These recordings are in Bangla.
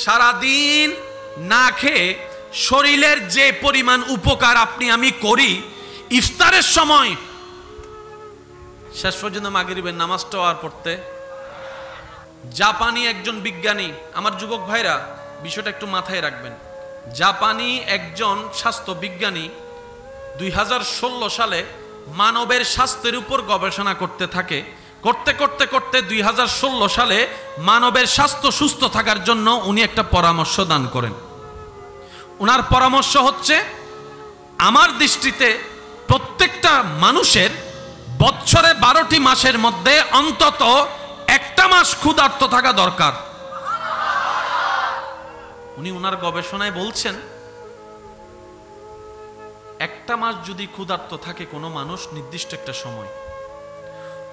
সারাদিন না খেয়ে শরীরের যে পরিমাণ উপকার আপনি আমি করি, ইফতারের সময় শেষ পর্যন্ত মাগরিবের নামাজটা আর পড়তে। জাপানি একজন বিজ্ঞানী, আমার যুবক ভাইরা বিষয়টা একটু মাথায় রাখবেন, জাপানি একজন স্বাস্থ্য বিজ্ঞানী 2016 সালে মানবের স্বাস্থ্যের উপর গবেষণা করতে থাকে। করতে করতে করতে 2016 সালে মানবের স্বাস্থ্য সুস্থ থাকার জন্য উনি একটা পরামর্শ দান করেন। ওনার পরামর্শ হচ্ছে, আমার দৃষ্টিতে প্রত্যেকটা মানুষের বছরে 12টি মাসের মধ্যে অন্তত একটা মাস ক্ষুধার্ত থাকা দরকার। উনি ওনার গবেষণায় বলছেন, একটা মাস যদি ক্ষুধার্ত থাকে কোনো মানুষ নির্দিষ্ট একটা সময়,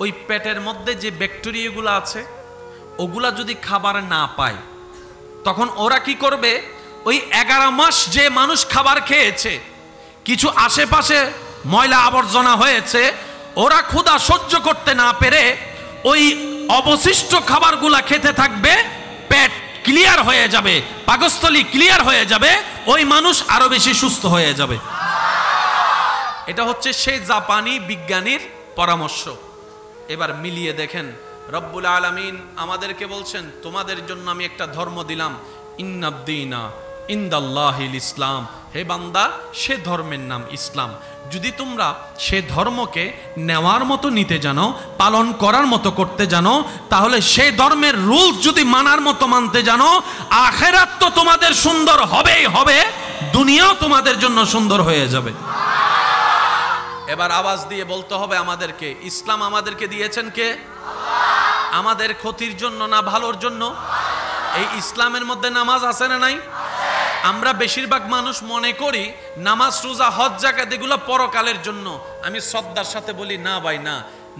ওই পেটের মধ্যে যে ব্যাকটেরিয়াগুলো আছে ওগুলা যদি খাবার না পায়, তখন ওরা কি করবে, ওই 11 মাস যে মানুষ খাবার খেয়েছে, কিছু আশেপাশে ময়লা আবর্জনা হয়েছে, ওরা ক্ষুধা সহ্য করতে না পেরে ওই অবশিষ্ট খাবারগুলা খেতে থাকবে, পেট ক্লিয়ার হয়ে যাবে, পাকস্থলী ক্লিয়ার হয়ে যাবে, ওই মানুষ আরো বেশি সুস্থ হয়ে যাবে। এটা হচ্ছে সেই জাপানি বিজ্ঞানীর পরামর্শ। এবার মিলিয়ে দেখেন, রব্বুল আলামিন আমাদেরকে বলছেন, তোমাদের জন্য আমি একটা ধর্ম দিলাম, ইন্নাদ্দীনা ইনদাল্লাহিল ইসলাম। হে বান্দা, সে ধর্মের নাম ইসলাম। যদি তোমরা সে ধর্মকে নেওয়ার মতো নিতে জানো, পালন করার মতো করতে জানো, তাহলে সেই ধর্মের রুলস যদি মানার মতো মানতে জানো, আখিরাত তো তোমাদের সুন্দর হবেই হবে, দুনিয়াও তোমাদের জন্য সুন্দর হয়ে যাবে। এবার আওয়াজ দিয়ে বলতে হবে আমাদেরকে, ইসলাম আমাদেরকে দিয়েছেন কে? আমাদের ক্ষতির জন্য না ভালোর জন্য? এই ইসলামের মধ্যে নামাজ আছে না নাই? আমরা বেশিরভাগ মানুষ মনে করি নামাজ, রোজা, হজ, যাকাত এগুলো পরকালের জন্য। আমি শ্রদ্ধার সাথে বলি, না ভাই না,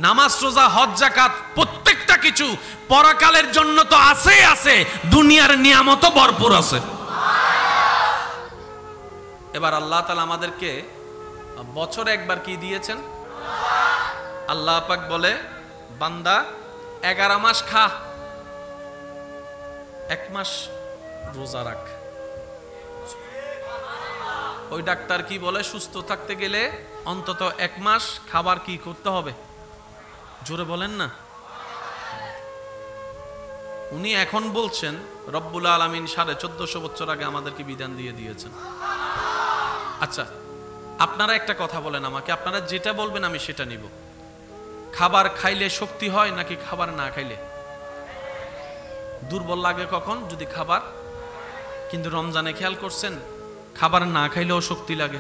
নামাজ, রোজা, হজ, যাকাত প্রত্যেকটা কিছু পরকালের জন্য তো আছেই আছে, দুনিয়ার নিয়ামতও ভরপুর আছে। এবার আল্লাহ তাআলা আমাদেরকে বছরে একবার কি দিয়েছেন? আল্লাহ পাক বলে, বান্দা 11 মাস খা, 1 মাস রোজা রাখ। ওই ডাক্তার কি বলে, সুস্থ থাকতে গেলে অন্তত 1 মাস খাবার কি করতে হবে? জোরে বলেন না। উনি এখন বলছেন, রব্বুল আলামিন 1450 বছর আগে আমাদেরকে বিধান দিয়ে দিয়েছেন। আচ্ছা, আপনারা একটা কথা বলেন আমাকে, আপনারা যেটা বলবেন আমি সেটা নিব। খাবার খাইলে শক্তি হয় নাকি খাবার না খাইলে? দুর্বল লাগে কখন? যদি খাবার। কিন্তু রমজানে খেয়াল করছেন, খাবার না খাইলেও শক্তি লাগে।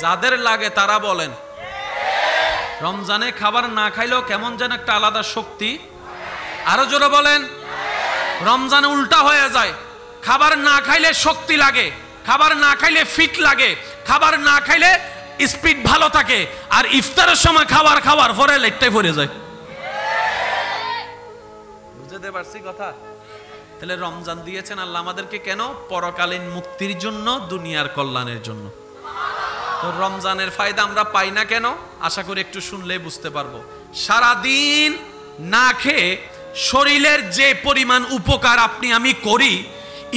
যাদের লাগে তারা বলেন, রমজানে খাবার না খাইলেও কেমন যেন একটা আলাদা শক্তি। আরো জোরে বলেন। রমজানে উল্টা হয়ে যায়, খাবার না খাইলে শক্তি লাগে, খাবার না খাইলে ফিট লাগে, খাবার না খাইলে স্পিড ভালো থাকে, আর ইফতারের সময় খাবার খাওয়ার পরে লেটটাই পড়ে যায়। বুঝতে পারছি কথা? তাহলে রমজান দিয়েছেন আল্লাহ আমাদেরকে কেন? পরকালীন মুক্তির জন্য, দুনিয়ার কল্যাণের জন্য। তো রমজানের ফায়দা আমরা পাই না কেন? আশা করি একটু শুনলেই বুঝতে পারবো। সারাদিন না খেয়ে শরীরের যে পরিমাণ উপকার আপনি আমি করি,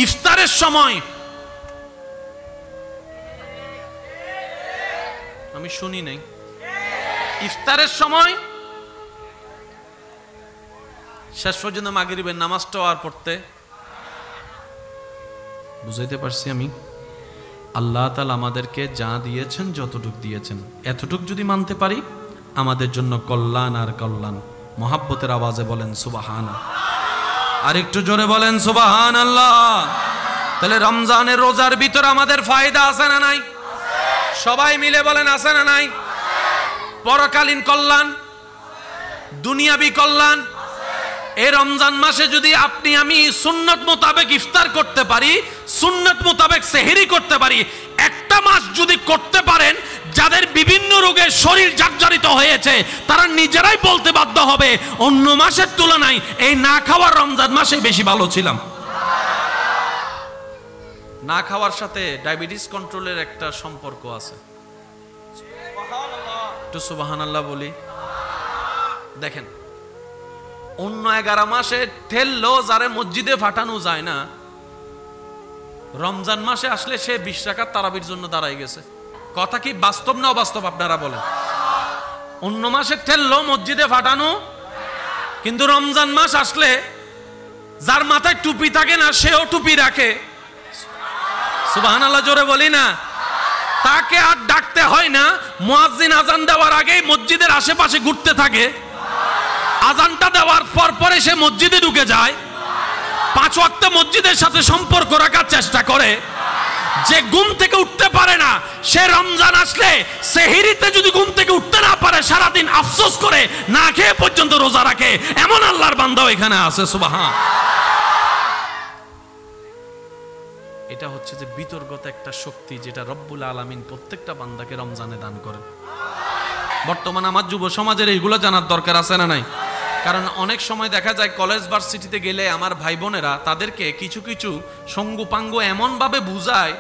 ইফতারের সময়, আমি শুনি নাই, ইফতারের সময় শেষ পর্যন্ত মাগরিবের নামাজটাও আর পড়তে। বুঝাইতে পারছি আমি? আল্লাহ তাআলা আমাদেরকে যা দিয়েছেন, যতটুক দিয়েছেন, এতটুক যদি মানতে পারি আমাদের জন্য কল্যাণ আর কল্যাণ। মহাব্বতের আওয়াজে বলেন সুবহানাল্লাহ। আর একটু জোরে বলেন সুবহানাল্লাহ। তাহলে রমজানের রোজার ভিতর আমাদের ফায়দা আছে না নাই? সবাই মিলে বলেন, আছে না নাই? পরকালীন কল্যাণ, দুনিয়াবি কল্যাণ। এই রমজান মাসে যদি আপনি আমি সুন্নত মোতাবেক ইফতার করতে পারি, সুন্নত মোতাবেক সেহরি করতে পারি, একটা মাস যদি করতে পারেন, যাদের বিভিন্ন রোগে শরীর জর্জরিত হয়েছে তারা নিজেরাই বলতে বাধ্য হবে, অন্য মাসের তুলনায় এই না খাওয়ার রমজান মাসে বেশি ভালো ছিলাম। না খাওয়ার সাথে ডায়াবেটিস কন্ট্রোলের একটা সম্পর্ক আছে। একটু সুবহানাল্লাহ বলি। দেখেন, অন্য 11 মাসে ঠেললো যারে মসজিদে পাঠানো যায় না, রমজান মাসে আসলে সে 20 রাকাত তারাবির জন্য দাঁড়ায় গেছে। কথা কি বাস্তব না অবাস্তব আপনারা বলেন? অন্য মাসে ঠেললো মসজিদে পাঠানো, কিন্তু রমজান মাস আসলে যার মাথায় টুপি থাকে না সেও টুপি রাখে। সুবহানাল্লাহ জোরে বলি না? তাকে আর ডাকতে হয় না, মুয়াজ্জিন আজান দেওয়ার আগেই মসজিদের আশেপাশে ঘুরতে থাকে, আজানটা দেওয়ার পর পরে সে মসজিদে ঢুকে যায়, 5 ওয়াক্ত মসজিদের সাথে সম্পর্ক রাখার চেষ্টা করে। যে ঘুম থেকে উঠতে পারে না সে রমজান আসলে সেহরিতে যদি ঘুম থেকে উঠতে না পারে সারাদিন আফসোস করে না খেয়ে পর্যন্ত রোজা রাখে, এমন আল্লাহর বান্দাও এখানে আছে। সুবহান। এটা হচ্ছে যে বিতর্গত একটা শক্তি যেটা রব্বুল আলামিন প্রত্যেকটা বান্দাকে রমজানে দান করেন। বর্তমানে আমার যুব সমাজের এইগুলো জানার দরকার আছে না নাই? কারণ অনেক সময় দেখা যায় কলেজ ভার্সিটিতে গেলে আমার ভাই বোনেরা তাদেরকে কিছু কিছু সঙ্গুপাঙ্গ এমনভাবে বুঝায়,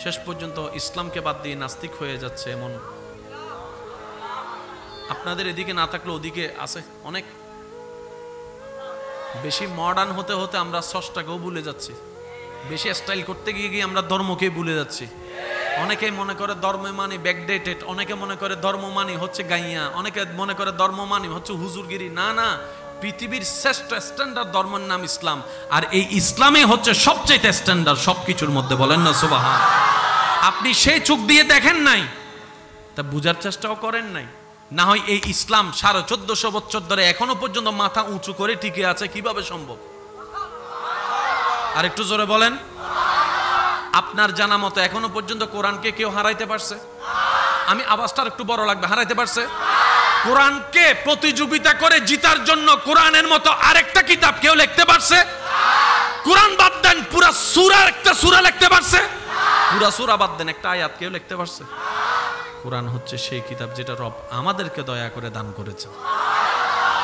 শেষ পর্যন্ত ইসলামকে বাদ দিয়ে নাস্তিক হয়ে যাচ্ছে। এমন আপনাদের এদিকে না থাকলে ওদিকে আছে অনেক। বেশি মডার্ন হতে হতে আমরা স্রষ্টাকেও ভুলে যাচ্ছি, বেশি স্টাইল করতে গিয়ে আমরা ধর্মকে ভুলে যাচ্ছি। অনেকে মনে করে ধর্ম মানে ব্যাকডেটেড, অনেকে মনে করে ধর্ম মানে হচ্ছে গাইয়া, অনেকে মনে করে ধর্ম মানে হচ্ছে হুজুরগিরি। না না, পৃথিবীর শ্রেষ্ঠ স্ট্যান্ডার্ড ধর্মের নাম ইসলাম, আর এই ইসলামে হচ্ছে সবচেয়ে স্ট্যান্ডার্ড সবকিছুর মধ্যে। বলেন না সুবহান। আপনি সেই চোখ দিয়ে দেখেন নাই, তা বুঝার চেষ্টাও করেন নাই। না হয় এই ইসলাম 1450 বছর ধরে এখনো পর্যন্ত মাথা উঁচু করে টিকে আছে, কিভাবে সম্ভব? আর একটু জোরে বলেন। আপনার জানা মতো এখনো পর্যন্ত কোরআনকে কেউ হারাইতে পারছে? আমি আওয়াজটা একটু বড় লাগবে, হারাইতে পারছে? কোরআনকে প্রতিযোগিতা করে জিতার জন্য কোরআনের মতো আরেকটা কিতাব কেউ লিখতে পারছে? কোরআন বাদ দেন, পুরা সূরা, একটা সূরা লিখতে পারছে? পুরা সূরা বাদ দেন, একটা আয়াত কেউ লিখতে পারছে? কোরআন হচ্ছে সেই কিতাব যেটা রব আমাদেরকে দয়া করে দান করেছে।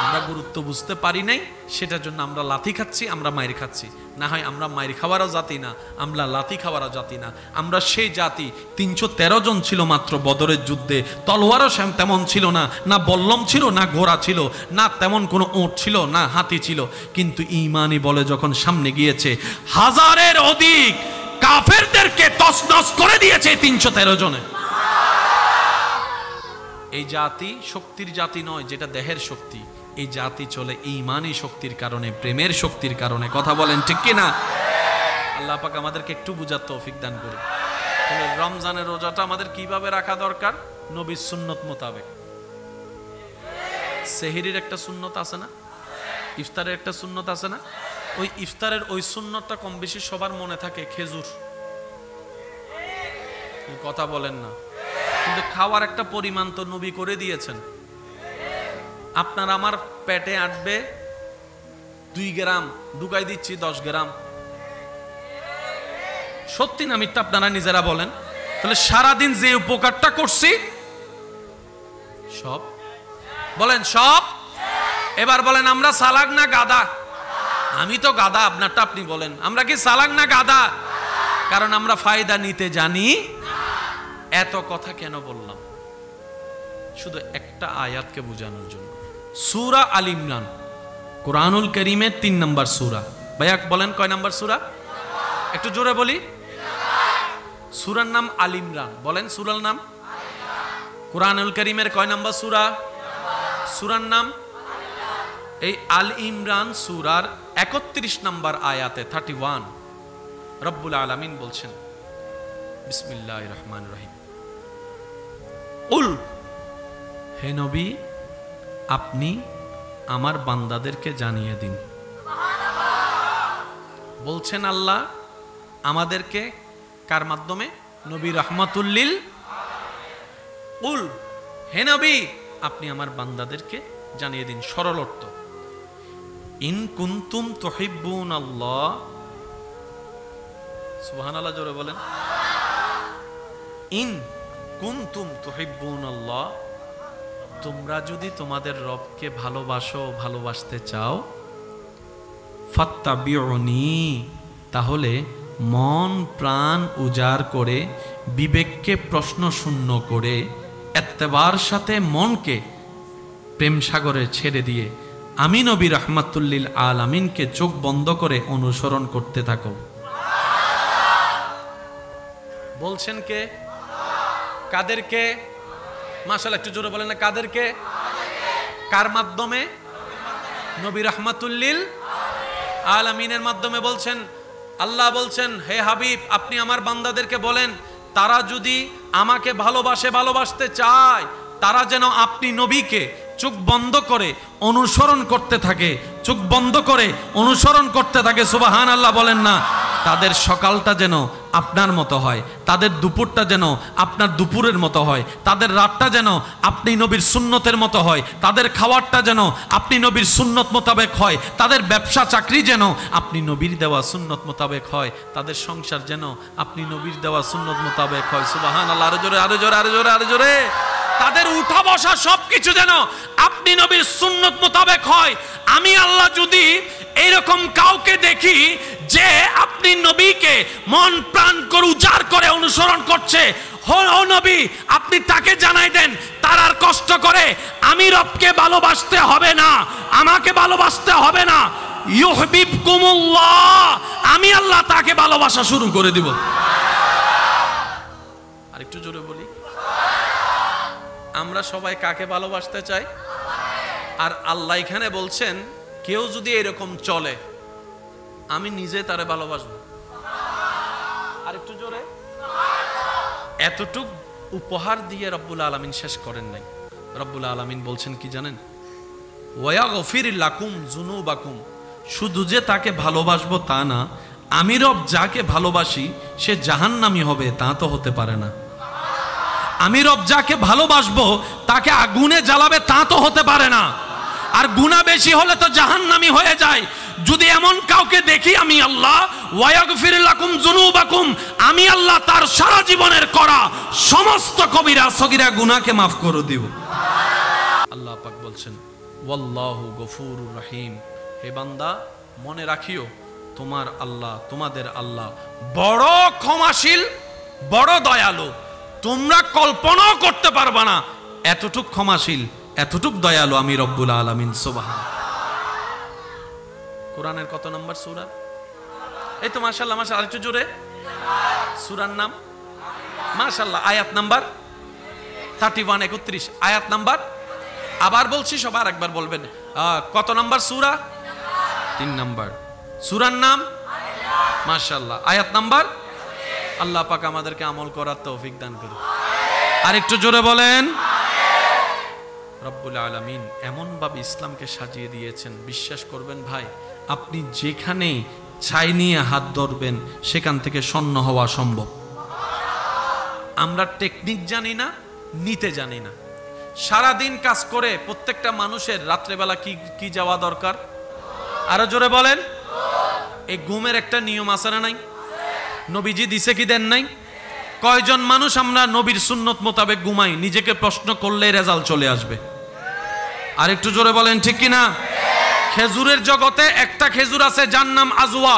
আমরা গুরুত্ব বুঝতে পারি নাই, সেটার জন্য আমরা লাথি খাচ্ছি, আমরা মাইর খাচ্ছি। না হয় আমরা মাইর খাওয়ারও জাতি না, আমরা লাথি খাওয়ারও জাতি না। আমরা সেই জাতি, 313 জন ছিল মাত্র বদরের যুদ্ধে, তলোয়ারও তেমন ছিল না, না বল্লম ছিল, না ঘোড়া ছিল, না তেমন কোনো ওট ছিল, না হাতি ছিল। কিন্তু ঈমানি বলে যখন সামনে গিয়েছে, হাজারের অধিক কাফেরদেরকে তছনছ করে দিয়েছে 313 জনে। এই জাতি শক্তির জাতি নয় যেটা দেহের শক্তি, এই জাতি চলে ঈমানি শক্তির কারণে, প্রেমের শক্তির কারণে। কথা বলেন ঠিক কি না? আল্লাহ পাক আমাদেরকে একটু বুঝার তৌফিক দান করুন। তাহলে রমজানের রোজাটা আমাদের কিভাবে রাখা দরকার? নবীর সুন্নত মোতাবেক। সেহরির একটা সুন্নত আছে না, ইফতারের একটা সুন্নত আছে না? ওই ইফতারের ওই সুন্নতটা কম বেশি সবার মনে থাকে, খেজুর। কথা বলেন না? কিন্তু খাওয়ার একটা পরিমাণ তো নবী করে দিয়েছেন। আপনার আমার পেটে আটবে 2 গ্রাম, ঢুকাই দিচ্ছি 10 গ্রাম। সত্যি না মিথ্যা আপনারা নিজেরা বলেন। তাহলে সারাদিন যে উপকারটা করছি সব, বলেন সব। এবার বলেন আমরা চালাক না গাধা? আমি তো গাধা, আপনারটা আপনি বলেন। আমরা কি চালাক না গাধা? কারণ আমরা ফায়দা নিতে জানি। এত কথা কেন বললাম? শুধু একটা আয়াতকে বোঝানোর জন্য। সূরা আল ইমরান, কুরআনুল কারীমের 3 নম্বর সূরা। ভাইয়া বলেন কয় নম্বর সূরা? একটু জোরে বলি। সূরার নাম আল ইমরান। বলেন সূরার নাম। কুরআনুল কারীমের কয় নম্বর সূরা? সূরার নাম এই আল ইমরান সূরার 31 নম্বর আয়াতে 31 রব্বুল আলামিন বলছেন, বিসমিল্লাহির রহমানির রহিম, উল, হে নবী আপনি আমার বান্দাদেরকে জানিয়ে দিন। বলছেন আল্লাহ আমাদেরকে, কার মাধ্যমে? নবী রাহমাতুল্লিল। উল, হে নবী আপনি আমার বান্দাদেরকে জানিয়ে দিন। সরল অর্থ, ইন কুনতুম তুহিব্বুনাল্লাহ, সুবহানাল্লাহ জোরে বলেন। ইন কুনতুম তুহিব্বুনাল্লাহ, তোমরা যদি তোমাদের রবকে ভালোবাসো, ভালোবাসতে চাও, ফাত্তাবিউনি, তাহলে মন প্রাণ উজাড় করে, বিবেককে প্রশ্ন শূন্য করে, এত্তেবার সাথে মনকে প্রেম সাগরে ছেড়ে দিয়ে আমি নবী রাহমাতুল লিল আলামিনকে চোখ বন্ধ করে অনুসরণ করতে থাকো। বলছেন কে? কাদেরকে? মাশাআল্লাহ, একটু জোরে বলেন না, কাদেরকে? কার মাধ্যমে? নবী রাহমাতুল লিল আলামিনের মাধ্যমে বলছেন। আল্লাহ বলছেন, হে হাবিব, আপনি আমার বান্দাদেরকে বলেন, তারা যদি আমাকে ভালোবাসতে চায়, তারা যেন আপনি নবীকে চোখ বন্ধ করে অনুসরণ করতে থাকে, চোখ বন্ধ করে অনুসরণ করতে থাকে। সুবহানাল্লাহ বলেন না। তাদের সকালটা যেন আপনার মতো হয়, তাদের দুপুরটা যেন আপনার দুপুরের মতো হয়, তাদের রাতটা যেন আপনি নবীর সুন্নতের মতো হয়, তাদের খাওয়ারটা যেন আপনি নবীর সুন্নত মোতাবেক হয়, তাদের ব্যবসা চাকরি যেন আপনি নবীর দেওয়া সুন্নত মোতাবেক হয়, তাদের সংসার যেন আপনি নবীর দেওয়া সুন্নত মোতাবেক হয়। সুবহানাল্লাহ, আরো জোরে, আরো জোরে, আরো জোরে, আরো জোরে। তাদের উঠা বসা সবকিছু যেন আপনি নবীর সুন্নত মোতাবেক হয়। আমি আল্লাহ যদি এইরকম কাউকে দেখি যে আপনি নবীকে মন প্রাণ করে উজাড় করে অনুসরণ করছে, ও নবী, আপনি তাকে জানাই দেন, তার আর কষ্ট করে আমি রবকে ভালোবাসতে হবে না, আমাকে ভালোবাসতে হবে না। ইউহিব্বুকুমুল্লাহ, আমি আল্লাহ তাকে ভালোবাসা শুরু করে দিব। আর একটু জোরে বলি, আমরা সবাই কাকে ভালোবাসতে চাই? আর আল্লাহ এখানে বলছেন, কেউ যদি এরকম চলে, আমি নিজে তারে ভালোবাসবো। আর একটু জোরে। এতটুক উপহার দিয়ে রব্বুল আলামিন শেষ করেন নাই। রব্বুল আলামিন বলছেন কি জানেন? ওয়াগফির লাকুম যুনুবাকুম। শুধু যে তাকে ভালোবাসবো তা না, আমি রব যাকে ভালোবাসি সে জাহান্নামী হবে তা তো হতে পারে না। আমি রব যাকে ভালোবাসবো তাকে আগুনে জ্বালাবে তা তো হতে পারে না। আর গুনাহ বেশি হলে তো জাহান্নামী হয়ে যায়। যদি এমন কাউকে দেখি আমি আল্লাহ, ওয়াগফির লাকুম যুনুবাকুম, আমি আল্লাহ তার সারা জীবনের করা সমস্ত কবিরা সগীরা গুনাহকে maaf করে দিব। আল্লাহ পাক বলছেন, ওয়াল্লাহু গফুরুর রহিম। হে বান্দা, মনে রাখিও তোমার আল্লাহ, তোমাদের আল্লাহ বড় ক্ষমাশীল, বড় দয়ালু। তোমরা কল্পনাও করতে পারবা না এতটুক ক্ষমাশীল, এতটুক দয়ালু আমি রব্বুল আলামিন। সুবহান। কোরআনের কত নম্বর সূরা? এই তো মাশাআল্লাহ, মাশাআল্লাহ, আরেকটু জোরে। সূরার নাম মাশাআল্লাহ, আয়াত নাম্বার 31, 31, আয়াত নাম্বার। আবার বলছি, সবার একবার বলবেন। কত নাম্বার সূরা? 3 নাম্বার। সূরার নাম মাশাআল্লাহ, আয়াত নাম্বার। আল্লাহ পাক আমাদেরকে আমল করার তৌফিক দান করুন। আর একটু জোরে বলেন। রব্বুল আলামিন এমন ভাবে ইসলামকে সাজিয়ে দিয়েছেন, বিশ্বাস করবেন ভাই, আপনি যেখানে ছাই নিয়ে হাত ধরবেন সেখান থেকে স্বর্ণ হওয়া সম্ভব। আমরা টেকনিক জানি না, নিতে জানি না। সারাদিন কাজ করে প্রত্যেকটা মানুষের রাত্রেবেলা কি যাওয়া দরকার? আরো জোরে বলেন। এই ঘুমের একটা নিয়ম আছে না নাই? নবীজি দিছে কি দেন নাই? কয়জন মানুষ আমরা নবীর সুন্নত মোতাবেক ঘুমাই? নিজেকে প্রশ্ন করলে রেজাল্ট চলে আসবে। আর একটু জোরে বলেন, ঠিক কি না? খেজুরের জগতে একটা খেজুর আছে যার নাম আজওয়া।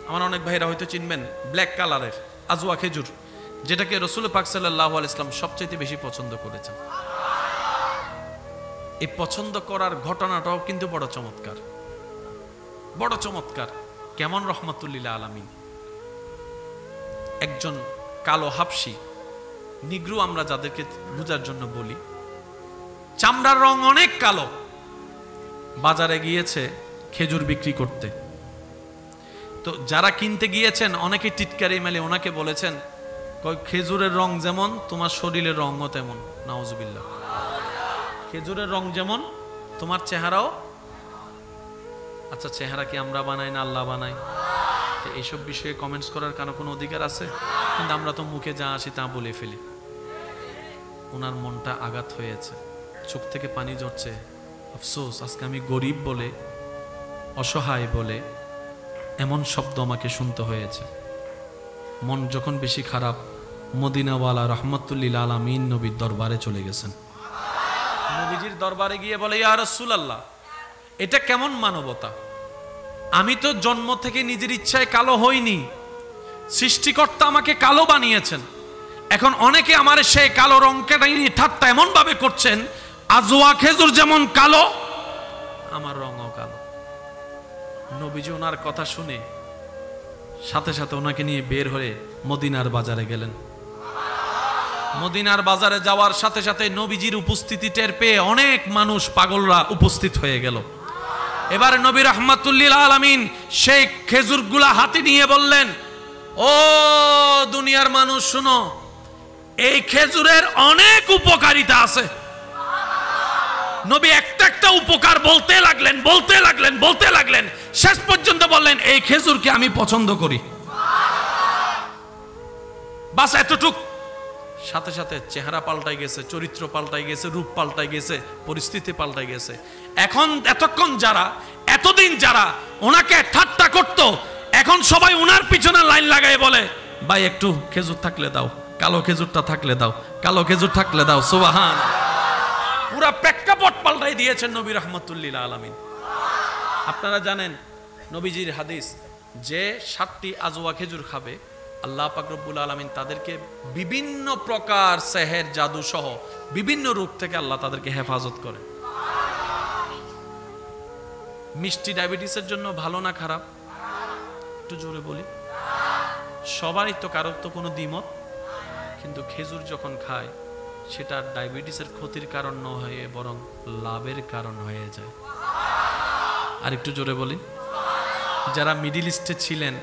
আমার অনেক ভাইরা হয়তো চিনবেন, ব্ল্যাক কালারের আজওয়া খেজুর, যেটাকে রাসূল পাক সাল্লাল্লাহু আলাইহি ওয়াসাল্লাম সবচেয়ে বেশি পছন্দ করেছেন। এই পছন্দ করার ঘটনাটাও কিন্তু বড় চমৎকার, বড় চমৎকার। কেমন? রহমাতুল লিল আলামিন একজন কালো হাবশি, নিগ্রো আমরা যাদেরকে বোঝার জন্য বলি, চামড়ার রং অনেক কালো, বাজারে গিয়েছে খেজুর বিক্রি করতে। তো যারা কিনতে গিয়েছেন অনেকে টিটকারি মেলে ওনাকে বলেছেন, খেজুরের রং যেমন তোমার শরীরের রঙও তেমন। নাউজুবিল্লাহ। খেজুরের রং যেমন তোমার চেহারাও। আচ্ছা, চেহারা কি আমরা বানাই না আল্লাহ বানাই? এইসব বিষয়ে কমেন্টস করার কারো কোনো অধিকার আছে? কিন্তু আমরা তো মুখে যা আসি তা বলে ফেলি। ওনার মনটা আঘাত হয়েছে, চোখ থেকে পানি ঝরছে। আফসোস, আজকে আমি গরিব বলে, অসহায় বলে এমন শব্দ আমাকে শুনতে হয়েছে। মন যখন বেশি খারাপ, মদিনাওয়ালা রহমাতুল লিল আলামিন নবীর দরবারে চলে গেছেন। নবীজির দরবারে গিয়ে বলে, ইয়া রাসূলুল্লাহ, এটা কেমন মানবতা? আমি তো জন্ম থেকে নিজের ইচ্ছায় কালো হইনি, সৃষ্টিকর্তা আমাকে কালো বানিয়েছেন। এখন অনেকে আমার সেই কালো রংকে নিয়ে ঠাট্টা এমন ভাবে করছেন, আজওয়া খেজুর যেমন কালো আমার রঙও কালো। নবীজি ওনার কথা শুনে সাথে সাথে ওনাকে নিয়ে বের হয়ে মদিনার বাজারে গেলেন। মদিনার বাজারে যাওয়ার সাথে সাথে নবীজির উপস্থিতি টের পেয়ে অনেক মানুষ পাগলরা উপস্থিত হয়ে গেল। এবার নবী রাহমাতুল্লিল আলামিন সেই খেজুরগুলা হাতে নিয়ে বললেন, ও দুনিয়ার মানুষ শুনো, এই খেজুরের অনেক উপকারিতা আছে। নবী একটা একটা উপকার বলতে লাগলেন, শেষ পর্যন্ত বললেন, এই খেজুরকে আমি পছন্দ করি। বাস এতটুক। সাথে সাথে চেহারা পাল্টাই গেছে, চরিত্র পাল্টাই গেছে, রূপ পাল্টাই গেছে, পরিস্থিতি পাল্টাই গেছে। এখন এতক্ষণ যারা, এতদিন যারা ওনাকে ঠাট্টা করত, এখন সবাই ওনার পিছনে লাইন লাগাই বলে, ভাই একটু খেজুর থাকলে দাও, কালো খেজুরটা থাকলে দাও, কালো খেজুর থাকলে দাও। সুবহান। পুরা প্রেক্ষাপট পাল্টাই দিয়েছেন নবী রাহমাতুল্লিল আলামিন। আপনারা জানেন নবীজির হাদিস, যে 7টি আজওয়া খেজুর খাবে আল্লাহ পাক রব্বুল আলামিন তাদেরকে বিভিন্ন প্রকার সেহের, জাদু সহ বিভিন্ন রোগ থেকে আল্লাহ তাদেরকে হেফাজত করে। মিষ্টি ডায়াবেটিসের জন্য ভালো না খারাপ? একটু জোরে বলি। সবারই তো, কারোর তো কোনো দ্বিমত, কিন্তু খেজুর যখন খায় সেটা ডায়াবেটিসের ক্ষতির কারণ না হয়ে বরং লাভের কারণ হয়ে যায়। আর একটু জোরে বলি। যারা মিডিল ইস্টে ছিলেন,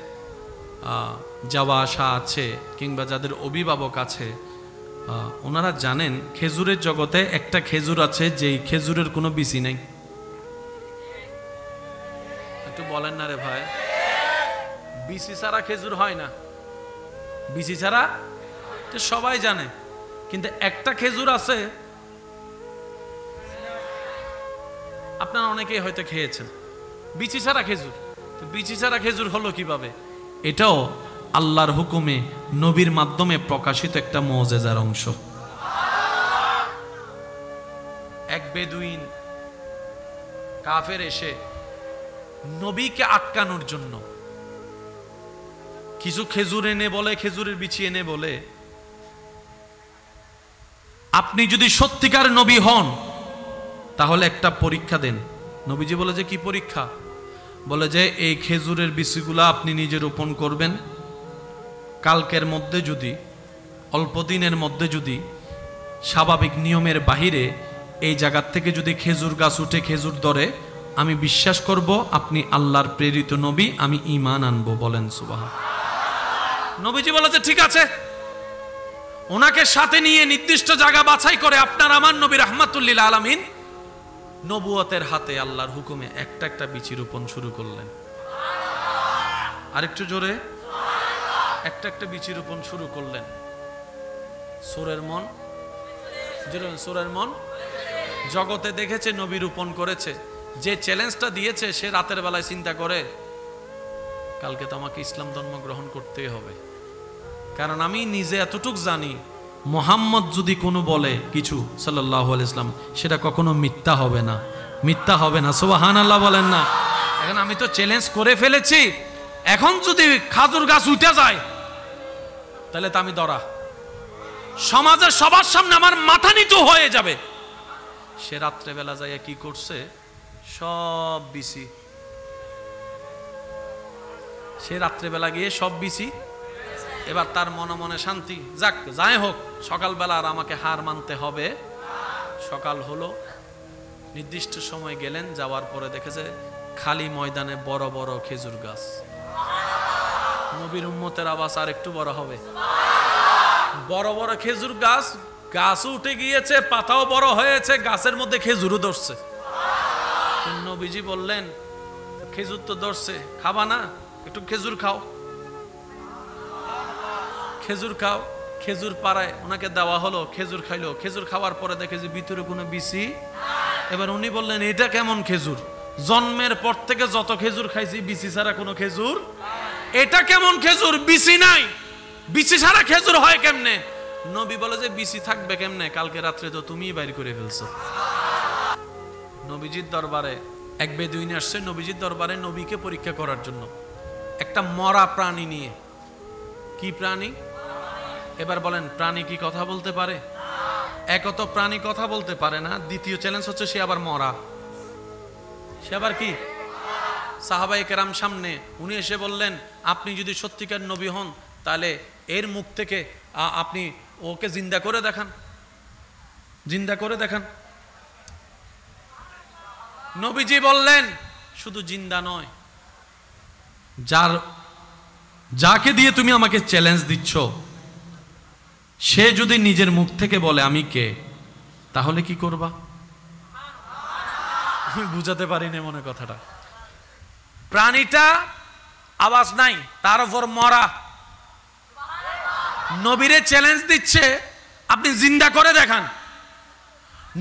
যাওয়া আসা আছে, কিংবা যাদের অভিভাবক আছে, ওনারা জানেন খেজুরের জগতে একটা খেজুর আছে যেই খেজুরের কোনো বিচি নেই। একটু বলেন না রে ভাই, বিচি ছাড়া খেজুর হয় না, বিচি ছাড়া তো সবাই জানে, কিন্তু একটা খেজুর আছে আপনারা অনেকেই হয়তো খেয়েছেন, বিচি ছাড়া খেজুর। তো বিচি ছাড়া খেজুর হলো কিভাবে? এটাও আল্লাহর হুকুমে নবীর মাধ্যমে প্রকাশিত একটা মুজিজার অংশ। এক বেদুইন কাফের এসে নবীকে আটকানোর জন্য কিছু খেজুর এনে বলে, খেজুরের বিচি এনে বলে, আপনি যদি সত্যিকার নবী হন তাহলে একটা পরীক্ষা দেন। নবীজি বলে যে কি পরীক্ষা? বলে যে এই খেজুরের বিচিগুলা আপনি নিজে রোপণ করবেন, কালকের মধ্যে যদি, অল্প দিনের মধ্যে যদি স্বাভাবিক নিয়মের বাহিরে এই জায়গার থেকে যদি খেজুর গাছ উঠে খেজুর ধরে, আমি বিশ্বাস করব আপনি আল্লাহর প্রেরিত নবী, আমি ঈমান আনবো। বলেন সুবহান। নবীজি বলেছে ঠিক আছে। ওনাকে সাথে নিয়ে নির্দিষ্ট জায়গা বাছাই করে আপনার আমার নবী রাহমাতুল্লিল আলামিন নবুয়তের হাতে আল্লাহর হুকুমে একটা একটা বীজ রোপণ শুরু করলেন। আরেকটু জোরে। একটা একটা বীজ রোপণ শুরু করলেন। সূরের মন, সূরের মন জগতে দেখেছে নবী রোপণ করেছে, যে চ্যালেঞ্জটা দিয়েছে সে রাতের বেলায় চিন্তা করে কালকে তো আমাকে ইসলাম ধর্ম গ্রহণ করতেই হবে, কারণ আমি নিজে এতটুক জানি মুহাম্মদ যদি কোনো বলে কিছু সাল্লাল্লাহু আলাইহি ওয়াসাল্লাম, সেটা কখনো মিথ্যা হবে না, মিথ্যা হবে না। সুবহানাল্লাহ বলেন না। এখন আমি তো চ্যালেঞ্জ করে ফেলেছি, এখন যদি খাজুর গাছ উঠে যায় তাহলে তো আমি ধরা, সমাজের সবার সামনে আমার মাথা নিচু হয়ে যাবে। সে রাত্রেবেলা যাইয়া কি করছে, সব বিচি, সে রাত্রেবেলা গিয়ে সব বিচি, এবার তার মনে মনে শান্তি, যাক যাই হোক সকালবেলা আর আমাকে হার মানতে হবে। সকাল হলো, নির্দিষ্ট সময় গেলেন, যাওয়ার পরে দেখেছে খালি ময়দানে বড় বড় খেজুর গাছ। নবীর উম্মতের আওয়াজ আর একটু বড় হবে। বড় বড় খেজুর গাছ, গাছও উঠে গিয়েছে, পাতাও বড় হয়েছে, গাছের মধ্যে খেজুরও ধরছে। নবীজি বললেন খেজুর তো ধরছে, খাবা না? একটু খেজুর খাও, খেজুর খাও। খেজুর পাড়ায় ওনাকে দেওয়া হলো, খেজুর খাইলো। খেজুর খাওয়ার পরে দেখে যে ভিতরে কোনো বিচি। এবার উনি বললেন এটা কেমন খেজুর? জন্মের পর থেকে যত খেজুর খাইছি বিচি ছাড়া কোনো খেজুর, এটা কেমন খেজুর? বিচি নাই, বিচি ছাড়া খেজুর হয় কেমনে? নবী বলে যে বিচি থাকবে কেমনে, কালকে রাত্রে তো তুমিই বাইর করে ফেলছো। নবীজির দরবারে এক বেদুইন আসছে, নবীজির দরবারে নবীকে পরীক্ষা করার জন্য, একটা মরা প্রাণী নিয়ে। কি প্রাণী? এবার বলেন প্রাণী কি কথা বলতে পারে? এক তো প্রাণী কথা বলতে পারে না, দ্বিতীয় চ্যালেঞ্জ হচ্ছে সে আবার মরা, সে আবার কি? সাহাবায়ে কেরাম সামনে, উনি এসে বললেন, আপনি যদি সত্যিকার নবী হন তাহলে এর মুখ থেকে আপনি ওকে জিন্দা করে দেখান, জিন্দা করে দেখান। নবীজি বললেন, শুধু জিন্দা নয়, যাকে দিয়ে তুমি আমাকে চ্যালেঞ্জ দিচ্ছ সে যদি নিজের মুখ থেকে বলে আমি কে, তাহলে কি করবা? আমি বুঝাতে পারিনি মনে কথাটা। প্রাণীটা আওয়াজ নাই, তার উপর মরা, নবীরে চ্যালেঞ্জ দিচ্ছে আপনি জিন্দা করে দেখান।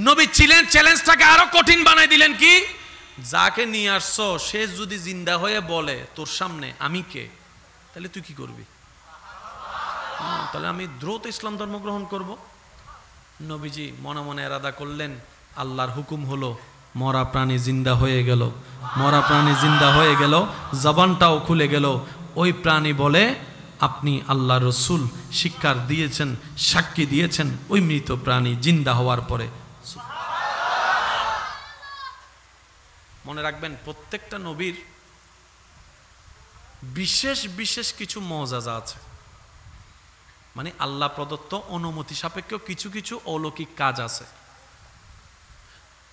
নবী ছিলেন, চ্যালেঞ্জটাকে আরো কঠিন বানাই দিলেন। কি? যাকে নিয়ে আসছো সে যদি জিন্দা হয়ে বলে তোর সামনে আমি কে, তাহলে তুই কি করবি? তাহলে আমি দ্রুত ইসলাম ধর্ম গ্রহণ করব। নবীজি মনে মনে এরাদা করলেন, আল্লাহর হুকুম হলো, মরা প্রাণী জিন্দা হয়ে গেল, মরা প্রাণী জিন্দা হয়ে গেল, জবানটাও খুলে গেল। ওই প্রাণী বলে, আপনি আল্লাহ রসুল, শিক্ষার দিয়েছেন, সাক্ষী দিয়েছেন ওই মৃত প্রাণী জিন্দা হওয়ার পরে। মনে রাখবেন, প্রত্যেকটা নবীর বিশেষ বিশেষ কিছু মুআজিজা আছে, মানে আল্লাহ প্রদত্ত অনুমতি সাপেক্ষ কিছু কিছু অলৌকিক কাজ আছে।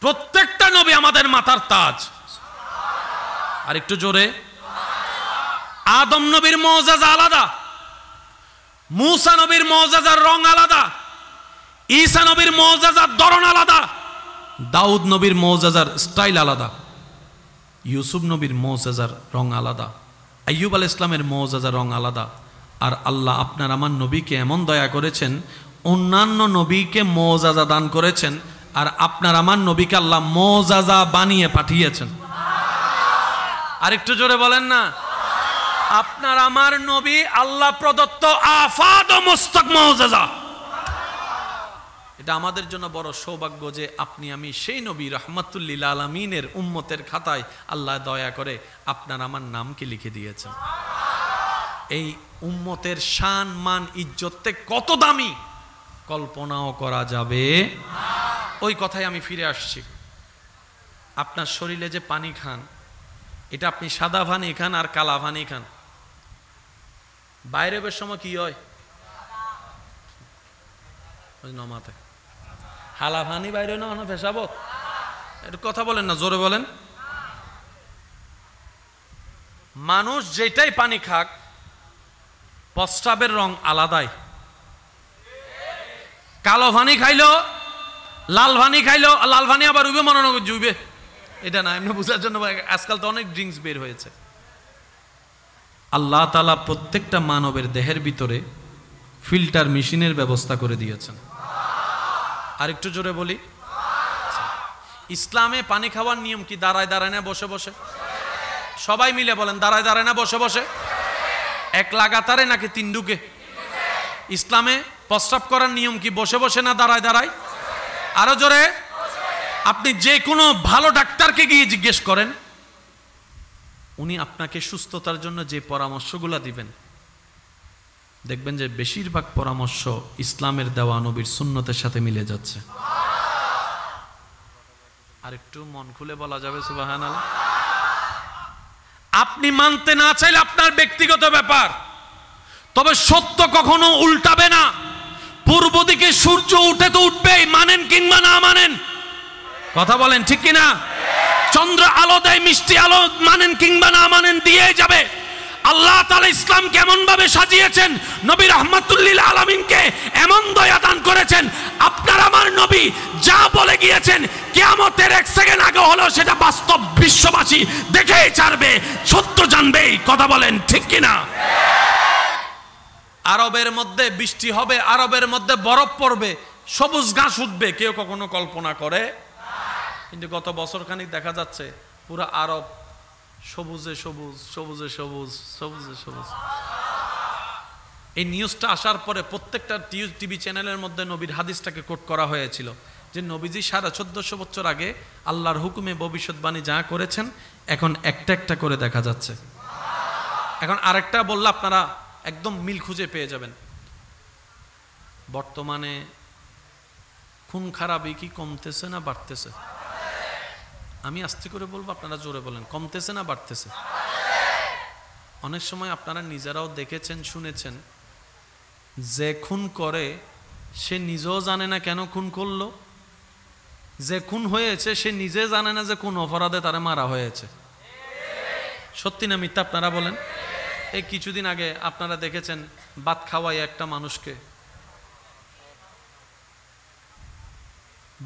প্রত্যেকটা নবী আমাদের মাথার তাজ। আর একটু জোরে, আদম নবীর মুআজিজা আলাদা, মূসা নবীর মুআজিজার রং আলাদা, ঈসা নবীর মুআজিজার ধরন আলাদা, দাউদ নবীর মুআজিজার স্টাইল আলাদা, ইউসুফ নবীর মুআজিজার রং আলাদা, আইয়ুব আলাইহিস সালামের মুআজিজার রং আলাদা। আর আল্লাহ আপনার আমার নবীকে এমন দয়া করেছেন, অন্যান্য নবীকে মুআজিজা দান করেছেন, আর আপনার আমার নবীকে আল্লাহ মুআজিজা বানিয়ে পাঠিয়েছেন। আরেকটু জোরে বলেন না, আপনার আমার নবী আল্লাহ প্রদত্ত আফাদ ও মুস্তাক মুআজিজা। এটা আমাদের জন্য বড় সৌভাগ্য যে আপনি আমি সেই নবী রাহমাতুল লিল আলামিনের উম্মতের খাতায় আল্লাহ দয়া করে আপনার আমার নামকে লিখে দিয়েছেন। এই উম্মতের শান মান ইজ্জতে কত দামি কল্পনাও করা যাবে। ওই কথায় আমি ফিরে আসছি। আপনার শরীরে যে পানি খান, এটা আপনি সাদা পানি খান আর কালা পানি খান, বাইরে বের সময় কি হয়? নমাতে হালা পানি বাইরে না পেশাবত, একটু কথা বলেন না, জোরে বলেন। মানুষ যেটাই পানি খাক, প্রস্রাবের রং আলাদাই। কালো পানি খাইলো, লাল পানি খাইলো, লাল পানি আবার উইবে মনে নগর জুইবে, এটা না, এমনি বুঝার জন্য আজকাল তো অনেক ড্রিঙ্কস বের হয়েছে। আল্লাহ তাআলা প্রত্যেকটা মানবের দেহের ভিতরে ফিল্টার মেশিনের ব্যবস্থা করে দিয়েছেন। আরেকটু জোরে বলি, ইসলামে পানি খাওয়ার নিয়ম কি? দাঁড়ায় দাঁড়ায় না বসে বসে? সবাই মিলে বলেন, দাঁড়ায় দাঁড়ায় না বসে বসে? এক লাগাতারে নাকি তিন ঢুকে? ইসলামে প্রস্রাব করার নিয়ম কি বসে বসে না দাঁড়ায় দাঁড়ায়? আরো জোরে। আপনি যে কোনো ভালো ডাক্তারকে গিয়ে জিজ্ঞেস করেন, উনি আপনাকে সুস্থতার জন্য যে পরামর্শগুলো দিবেন, দেখবেন যে বেশিরভাগ পরামর্শ ইসলামের দেওয়া নবীর সুন্নতের সাথে মিলে যাচ্ছে। আর একটু মন খুলে বলা যাবে সুবহানাল্লাহ। আপনি মানতে না চাইলে আপনার ব্যক্তিগত ব্যাপার, তবে সত্য কখনো উল্টাবে না। পূর্ব দিকে সূর্য উঠে তো উঠবেই, মানেন কিংবা না মানেন, কথা বলেন ঠিক কিনা? চন্দ্র আলো দেয়, মিষ্টি আলো, মানেন কিংবা না মানেন দিয়ে যাবে। আল্লাহ তাআলা ইসলাম কেমন ভাবে সাজিয়েছেন, নবী রাহমাতুল লিল আলামিনকে এমন দয়া দান করেছেন, আপনার আমার নবী যা বলে গিয়েছেন কিয়ামতের এক সেকেন্ড আগে হলো সেটা বাস্তব বিশ্ববাসী দেখেই ছাড়বে, সত্য জানবে, কথা বলেন ঠিক কিনা? আরবের মধ্যে বৃষ্টি হবে, আরবের মধ্যে বরফ পড়বে, সবুজ ঘাস উঠবে, কেউ কখনো কল্পনা করে? কিন্তু গত বছর খানিক দেখা যাচ্ছে পুরো আরব সবুজে সবুজ, সবুজে সবুজ, সবুজে সবুজ। এই নিউজটা আসার পরে প্রত্যেকটা টিভি চ্যানেলের মধ্যে নবীর হাদিসটাকে কোট করা হয়েছিল যে নবীজি 1450 বছর আগে আল্লাহর হুকুমে ভবিষ্যৎবাণী যা করেছেন এখন একটা একটা করে দেখা যাচ্ছে। এখন আরেকটা বললে আপনারা একদম মিল খুঁজে পেয়ে যাবেন। বর্তমানে খুন খারাপি কি কমতেছে না বাড়তেছে? আমি আস্তে করে বলবো, আপনারা জোরে বলেন। কমতেছে না বাড়তেছে? অনেক সময় আপনারা নিজেরাও দেখেছেন, শুনেছেন, যে খুন করে সে নিজেও জানে না কেন খুন করলো, যে খুন হয়েছে সে নিজে জানে না যে কোন অপরাধে তারে মারা হয়েছে। সত্যি না মিথ্যা আপনারা বলেন? এই কিছুদিন আগে আপনারা দেখেছেন ভাত খাওয়াই একটা মানুষকে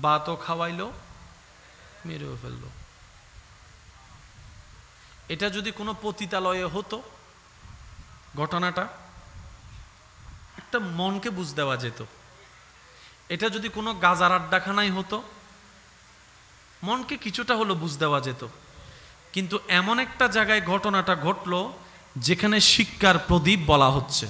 ভাতও খাওয়াইলো, মেরেও ফেললো। এটা যদি কোনো পতিতালয়ে হতো ঘটনাটা, একটা মনকে বুঝ দেওয়া যেত। এটা যদি কোনো গাজার আড্ডাখানায় হতো, মনকে কিছুটা হলো বুঝ দেওয়া যেত। কিন্তু এমন একটা জায়গায় ঘটনাটা ঘটলো যেখানে শিক্ষার প্রদীপ বলা হচ্ছে।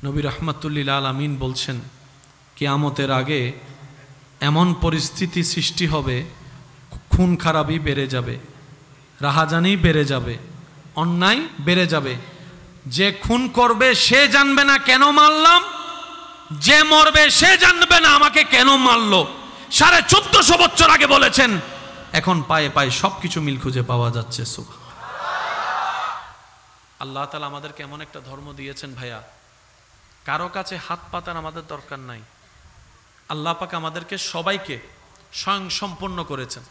নবী রাহমাতুল্লিল আলামিন বলছেন, কিয়ামতের আগে এমন পরিস্থিতি সৃষ্টি হবে, খুন খারাপই বেড়ে যাবে, রাহাজানি বেড়ে যাবে, অন্যায় বেড়ে যাবে। যে খুন করবে সে জানবে না কেন মারলাম, যে মরবে সে জানবে না আমাকে কেন মারলো। 1450 বছর আগে বলেছেন, এখন পায়ে পায়ে সবকিছু মিল খুঁজে পাওয়া যাচ্ছে। আল্লাহ তাআলা আমাদেরকে এমন একটা ধর্ম দিয়েছেন ভাইয়া, কারো কাছে হাত পাতার আমাদের দরকার নাই। আল্লাহ পাক আমাদেরকে সবাইকে স্বয়ং সম্পন্ন করেছেন।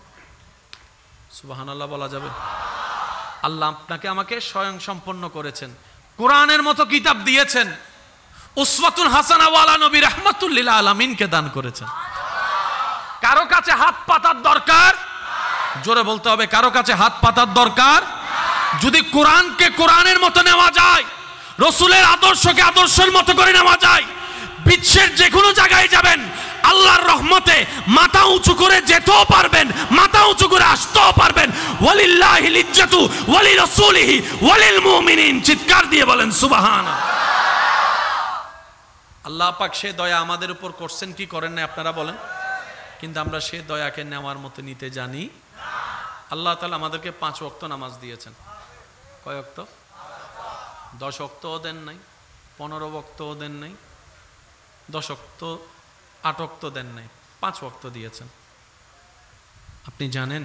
সুবহানাল্লাহ বলা যাবে? আল্লাহ আপনাকে আমাকে স্বয়ং সম্পন্ন করেছেন, কোরআনের মতো কিতাব দিয়েছেন, উসওয়াতুল হাসানা ওয়ালা নবী রাহমাতুল্লিল আলামিনকে দান করেছেন। কারো কাছে হাত পাতার দরকার, জোরে বলতে হবে, কারো কাছে হাত পাতার দরকার। যদি কোরআনকে কোরআনের মতো নেওয়া যায়, রসুলের আদর্শকে আদর্শের মতো করে নেওয়া যায়, বিশ্বের যে কোনো জায়গায় যাবেন আল্লাহর রহমতে মাথা উঁচু করে যেতেও পারবেন, মাথা উঁচু করে আসতেও পারবেন। ওয়ালিল্লাহিল ইজ্জাতু ওয়ালি রাসূলিহি ওয়ালিল মুমিনিন। চিৎকার দিয়ে বলেন সুবহানাল্লাহ। আল্লাহ পাক সে দয়া আমাদের উপর করছেন কি করেন না আপনারা বলেন? কিন্তু আমরা সে দয়াকে নেওয়ার মতো নিতে জানি না। আল্লাহ তাআলা আমাদেরকে 5 ওয়াক্ত নামাজ দিয়েছেন। কয় ওয়াক্ত? 10 ওয়াক্তও দেন নাই, 15 ওয়াক্তও দেন নাই, 10 ওয়াক্ত 8 ওয়াক্ত দেন নাই, 5 ওয়াক্ত দিয়েছেন। আপনি জানেন,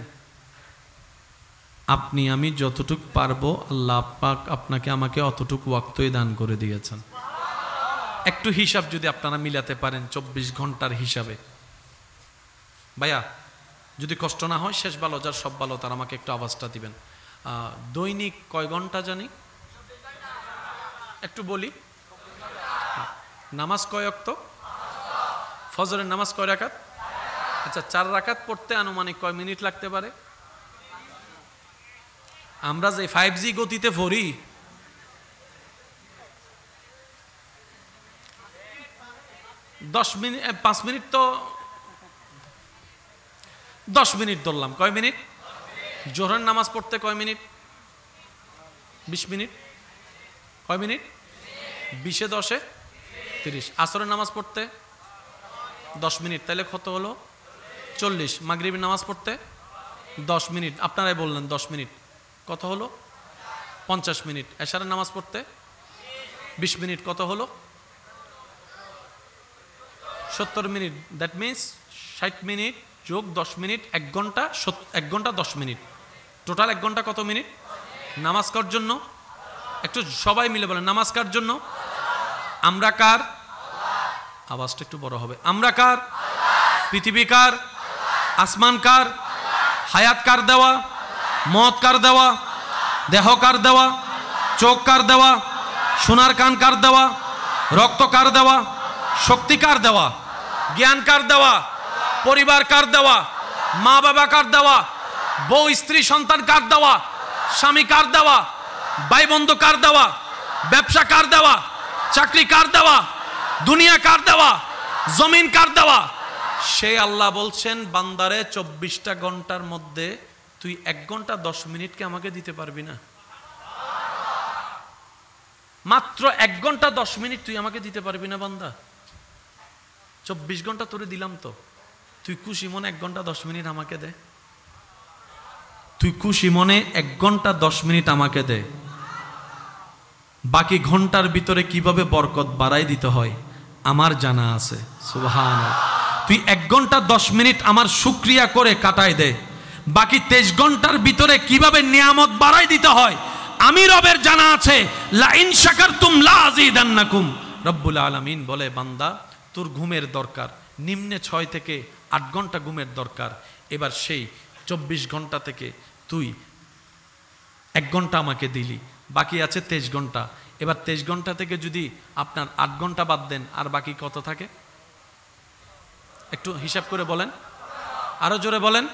আপনি আমি যতটুকু পারবো আল্লাহ পাক আপনাকে আমাকে অতটুকু ওয়াক্তই দান করে দিয়েছেন। একটু হিসাব যদি আপনারা মিলাতে পারেন 24 ঘন্টার হিসাবে, ভাইয়া যদি কষ্ট না হয়, শেষ ভালো যার সব ভালো তার আমাকে একটু আওয়াজটা দিবেন। দৈনিক কয় ঘন্টা জানি? একটু বলি। নামাজ কয় ওয়াক্ত? ফজরের নামাজ কয় রাকাত? আচ্ছা, 4 রাকাত পড়তে আনুমানিক কয় মিনিট লাগতে পারে? আমরা যে 5G গতিতে পড়ি, 10 মিনিট 5 মিনিট তো 10 মিনিট ধরলাম। কয় মিনিট? জোহরের নামাজ পড়তে কয় মিনিট? 20 মিনিট। কয় মিনিট? 20 এ 10 এ 30। আসরের নামাজ পড়তে 10 মিনিট, তাহলে কত হলো? 40। মাগরিবের নামাজ পড়তে 10 মিনিট, আপনারাই বললেন 10 মিনিট, কত হলো? 50 মিনিট। এশারের নামাজ পড়তে 20 মিনিট, কত হলো? 70 মিনিট। দ্যাট মিনস 60 মিনিট যোগ 10 মিনিট, 1 ঘন্টা। 1 ঘন্টা 10 মিনিট, টোটাল 1 ঘন্টা কত মিনিট? নামাজ কার জন্য? একটু সবাই মিলে বলেন, নামাজ কার জন্য? আমরা কার? আওয়াজটা একটু বড় হবে। আমরা কার? পৃথিবী কার? আসমান কার? হায়াত কার দেওয়া? মত কার দেওয়া? দেহ কার দেওয়া? চোখ কার দেওয়া? সোনার কান কার দেওয়া? রক্ত কার দেওয়া? শক্তি কার দেওয়া? জ্ঞান কার দেওয়া? পরিবার কার দেওয়া? মা বাবা কার দেওয়া? বউ স্ত্রী সন্তান কার দেওয়া? স্বামী কার দেওয়া? ভাই বন্ধু কার দেওয়া? ব্যবসা কার দেওয়া? চাকরি কার দেওয়া? দুনিয়া কার দেওয়া? জমিন কার দেওয়া? সেই আল্লাহ বলছেন, বান্দারে 24টা ঘন্টার মধ্যে তুই 1 ঘন্টা 10 মিনিটকে আমাকে দিতে পারবি না? মাত্র 1 ঘন্টা 10 মিনিট তুই আমাকে দিতে পারবি না বান্দা? 24 ঘন্টা তোরে দিলাম, তো তুই খুশি মনে 1 ঘন্টা 10 মিনিট আমাকে দে। তুই খুশি মনে 1 ঘন্টা 10 মিনিট আমাকে দে। বাকি ঘন্টার ভিতরে কিভাবে বরকত বাড়াই দিতে হয় আমার জানা আছে। সুবহানাল্লাহ। তুই 1 ঘন্টা 10 মিনিট আমার শুকরিয়া করে কাটাই দে, বাকি 23 ঘন্টার ভিতরে কিভাবে নিয়ামত বাড়াই দিতে হয় আমি রবের জানা আছে। লা ইন শাকারতুম লা আযীদান্নাকুম। রব্বুল আলামিন বলে, বান্দা তোর ঘুমের দরকার নিম্নে 6 থেকে 8 ঘন্টা ঘুমের দরকার, এবার সেই 24 ঘন্টা থেকে তুই 1 ঘন্টা আমাকে দিলি, বাকি আছে 23 ঘন্টা। এবার 23 ঘন্টা থেকে যদি আপনার 8 ঘন্টা বাদ দেন, আর বাকি কত থাকে? একটু হিসাব করে বলেন, আরো জোরে বলেন।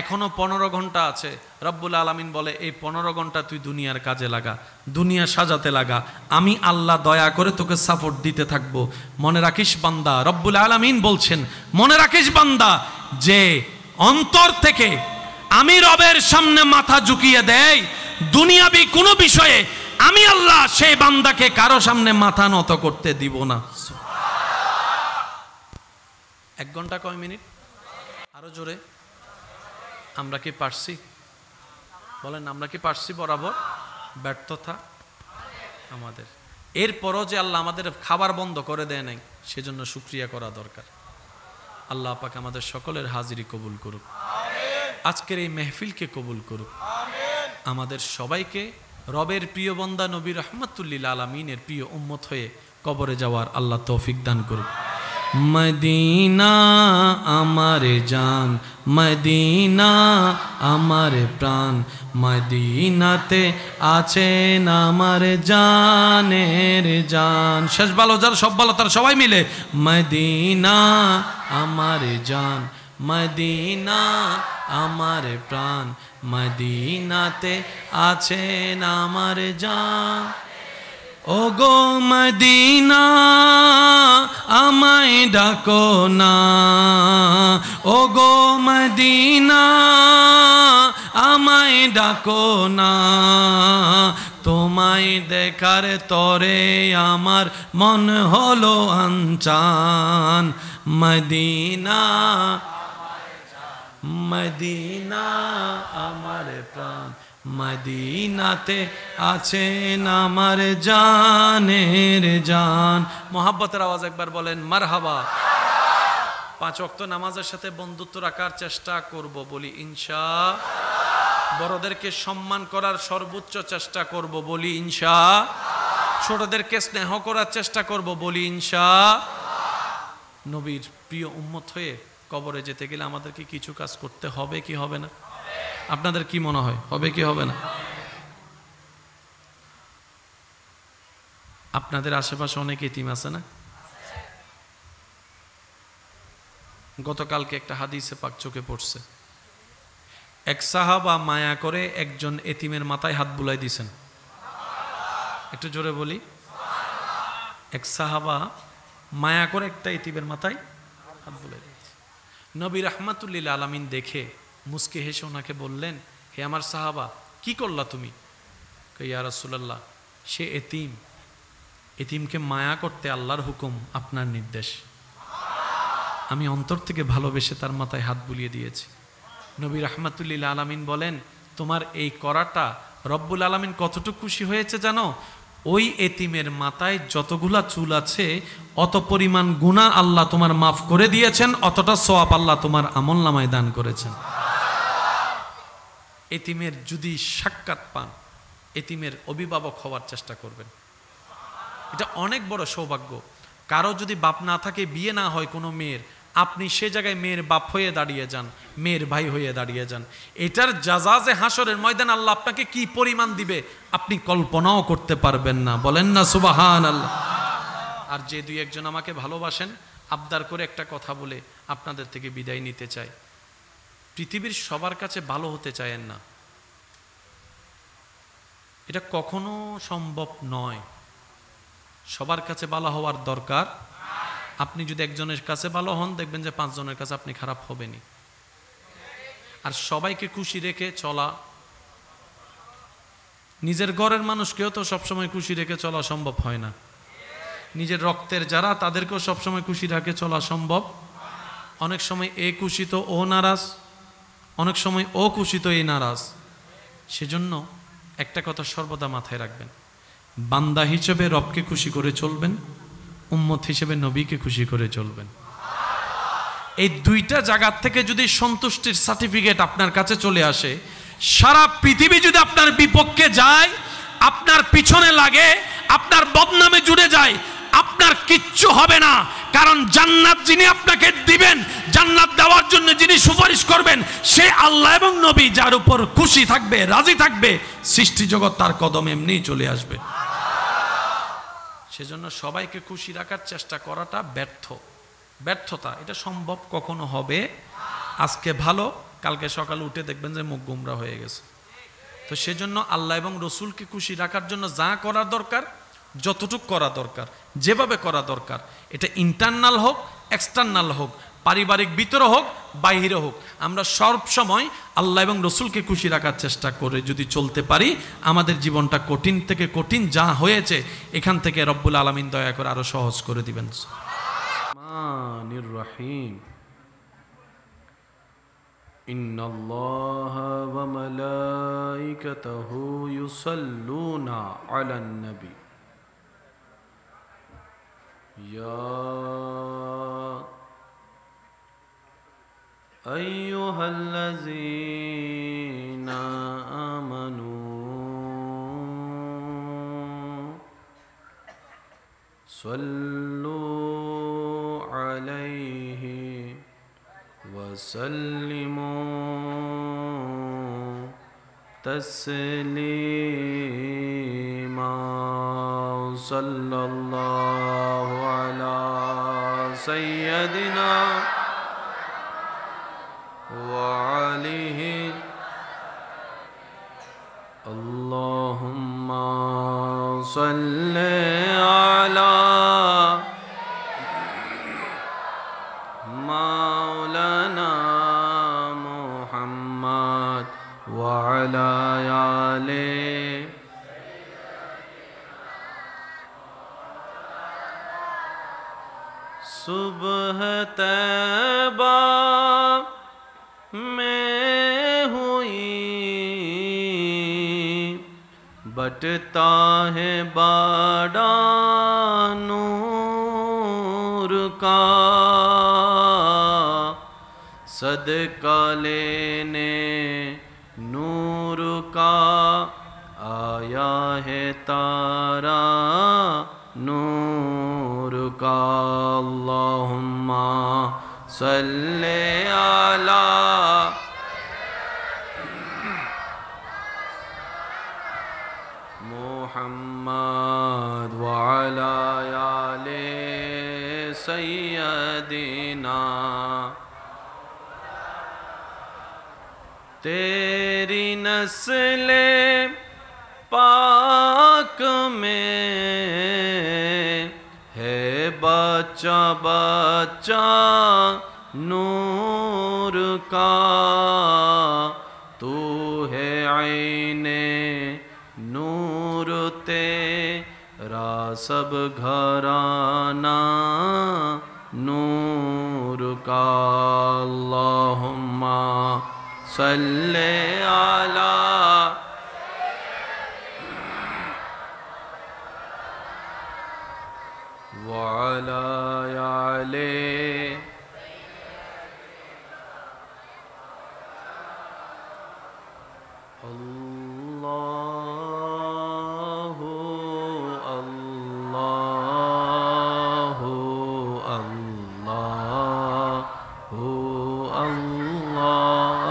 এখনো 15 ঘন্টা আছে। রব্বুল আলামিন বলে, এই 15 ঘন্টা তুই দুনিয়ার কাজে লাগা, দুনিয়া সাজাতে লাগা, আমি আল্লাহ দয়া করে তোকে সাপোর্ট দিতে থাকবো। মনে রাখিস বান্দা, রব্বুল আলামিন বলছেন, মনে রাখিস বান্দা, যে অন্তর থেকে আমি রবের সামনে মাথা ঝুঁকিয়ে দেয় দুনিয়াবি কোনো বিষয়ে, আমি আল্লাহ সেই বান্দাকে কারো সামনে মাথা নত করতে দিব না। 1 ঘন্টা কয় মিনিট? আরো জোরে। আমরা কি পারছি? বলেন, আমরা কি পারছি? বরাবর ব্যর্থতা আমাদের। এরপরও যে আল্লাহ আমাদের খাবার বন্ধ করে দেয় নাই, সেজন্য শুকরিয়া করা দরকার। আল্লাহ পাক আমাদের সকলের হাজিরি কবুল করুক, আজকের এই মেহফিলকে কবুল করুক, আমাদের সবাইকে রবের প্রিয় বান্দা নবী রাহমাতুল্লিল আলামিনের প্রিয় উম্মত হয়ে কবরে যাওয়ার আল্লাহ তৌফিক দান করুক। মদিনা আমার জান, মদিনা আমার প্রাণ, মদিনাতে আছেন আমার জানের জান। শেষ ভালো যার সব ভালো তার সবাই মিলে মদিনা আমার জান, মদিনা আমার প্রাণ, মদিনাতে আছেন আমার জান। ও গো মদিনা আমায় ডাকো না, ও গো মদিনা আমায় ডাকো না, তোমায় দেখার তরে আমার মন হলো আনচান। মদিনা মদিনা আমার প্রাণ, মদিনাতে আছেন আমার জানের জান। মোহাব্বতের আওয়াজ একবার বলেন মারহাবা। 5 ওয়াক্ত নামাজের সাথে বন্ধুত্ব রাখার চেষ্টা করব, বলি ইনশাআল্লাহ। বড়দেরকে সম্মান করার সর্বোচ্চ চেষ্টা করব, বলি ইনশাআল্লাহ। ছোটদেরকে স্নেহ করার চেষ্টা করব, বলি ইনশাআল্লাহ। নবীর প্রিয় উম্মত হয়ে কবরে যেতে গেলে আমাদেরকে কিছু কাজ করতে হবে কি হবে না? আপনাদের কি মনে হয়, হবে কি হবে না? আপনাদের আশেপাশে অনেক এতিম আছে না? গতকালকে একটা হাদিসে পাক চোখে পড়ছে, এক সাহাবা মায়া করে একজন এতিমের মাথায় হাত বুলাই দিয়েছেন। একটু জোরে বলি। এক সাহাবা মায়া করে একটা এতিমের মাথায় হাত বুলাই দিয়েছে। নবী রাহমাতুল্লিল আলামিন দেখে মুস্কি হেসে ওনাকে বললেন, হে আমার সাহাবা, কি করলা তুমি? ইয়া রাসূলুল্লাহ, সে এতিম, এতিমকে মায়া করতে আল্লাহর হুকুম, আপনার নির্দেশ। আমি অন্তর থেকে ভালোবেসে তার মাথায় হাত বুলিয়ে দিয়েছি। নবী রাহমাতুল্লিল আলামিন বলেন, তোমার এই করাটা রব্বুল আলামিন কতটুকু খুশি হয়েছে জানো? ওই এতিমের মাথায় যতগুলা চুল আছে অত পরিমাণ গুনাহ আল্লাহ তোমার মাফ করে দিয়েছেন, অতটা সওয়াব আল্লাহ তোমার আমলনামায় দান করেছেন। এতিমের যদি সাক্ষাৎ পান, এতিমের অভিভাবক হওয়ার চেষ্টা করবেন। এটা অনেক বড় সৌভাগ্য। কারো যদি বাপ না থাকে, বিয়ে না হয় কোনো মেয়ের, আপনি সে জায়গায় মেয়ের বাপ হয়ে দাঁড়িয়ে যান, মেয়ের ভাই হয়ে দাঁড়িয়ে যান। এটার জাযাজে হাসরের ময়দান আল্লাহ আপনাকে কি পরিমাণ দিবে আপনি কল্পনাও করতে পারবেন না। বলেন না সুবহানাল্লাহ। আর যে 2-1 জন আমাকে ভালোবাসেন, আবদার করে একটা কথা বলে আপনাদের থেকে বিদায় নিতে চাই। পৃথিবীর সবার কাছে ভালো হতে চায়েন না, এটা কখনো সম্ভব নয়। সবার কাছে ভালো হওয়ার দরকার। আপনি যদি একজনের কাছে ভালো হন, দেখবেন যে 5 জনের কাছে আপনি খারাপ হবেনই। আর সবাইকে খুশি রেখে চলা, নিজের ঘরের মানুষকেও তো সবসময় খুশি রেখে চলা সম্ভব হয় না। নিজের রক্তের যারা, তাদেরকেও সবসময় খুশি রাখে চলা সম্ভব। অনেক সময় এ খুশি তো ও নারাজ, অনেক সময় ও খুশি তো এই নারাজ। সেজন্য একটা কথা সর্বদা মাথায় রাখবেন, বান্দা হিসেবে রবকে খুশি করে চলবেন, উম্মত হিসেবে নবীকে খুশি করে চলবেন। এই দুইটা জায়গা থেকে যদি সন্তুষ্টির সার্টিফিকেট আপনার কাছে চলে আসে, সারা পৃথিবী যদি আপনার বিপক্ষে যায়, আপনার পিছনে লাগে, আপনার বদনামে জুড়ে যায়, আপনার কিচ্ছু হবে না। কারণ জান্নাত যিনি আপনাকে দিবেন, জান্নাত দেওয়ার জন্য যিনি সুপারিশ করবেন, সে আল্লাহ এবং নবী, যার উপর খুশি থাকবে, রাজি থাকবে, সৃষ্টি জগৎ তার কদমে এমনিই চলে আসবে। সেজন্য সবাইকে খুশি রাখার চেষ্টা করাটা ব্যর্থতা। এটা সম্ভব কখনো হবে? আজকে ভালো, কালকে সকালে উঠে দেখবেন যে মুখ গুমরা হয়ে গেছে। তো সেজন্য আল্লাহ এবং রসুলকে খুশি রাখার জন্য যা করা দরকার, যতটুকু করা দরকার, যেভাবে করা দরকার, এটা ইন্টারনাল হোক, এক্সটার্নাল হোক, পারিবারিক ভিতরে হোক, বাহিরে হোক, আমরা সব সময় আল্লাহ এবং রসুলকে খুশি রাখার চেষ্টা করে যদি চলতে পারি, আমাদের জীবনটা কঠিন থেকে কঠিন যা হয়েছে, এখান থেকে রব্বুল আলামিন দয়া করে আরো সহজ করে দিবেন। রহিম ইন্নাল্লাহা ওয়া মালাইকাতাহু ইউসাল্লুনা আলান নবী ইয়া আইয়ুহাল্লাযীনা আমানু সাল্লু আলাইহি ওয়া সাল্লিমু তাসলিমা সাল্লাল্লাহু আলা সাইয়্যিদিনা ওয়া আলিহি আল্লাহুম্মা সাল্লি আলা মাওলানা মুহাম্মদ ওয়া আলা আলিহি सुबह तैबा में हुई बटता है बड़ा नूर का सदका लेने नूर का आया है तारा नूर का अल्लाहुम्मा सल्ले अला मुहम्मद व अला आले सय्यदिना तेरी नस्ले पाक में है बच्चा बच्चा नूर का तू है आईने नूर तेरा सब घराना नूर का अल्लाहुम्मा सल्ले अला वअला आले अल्लाहु अल्लाहु अल्लाहु अल्लाह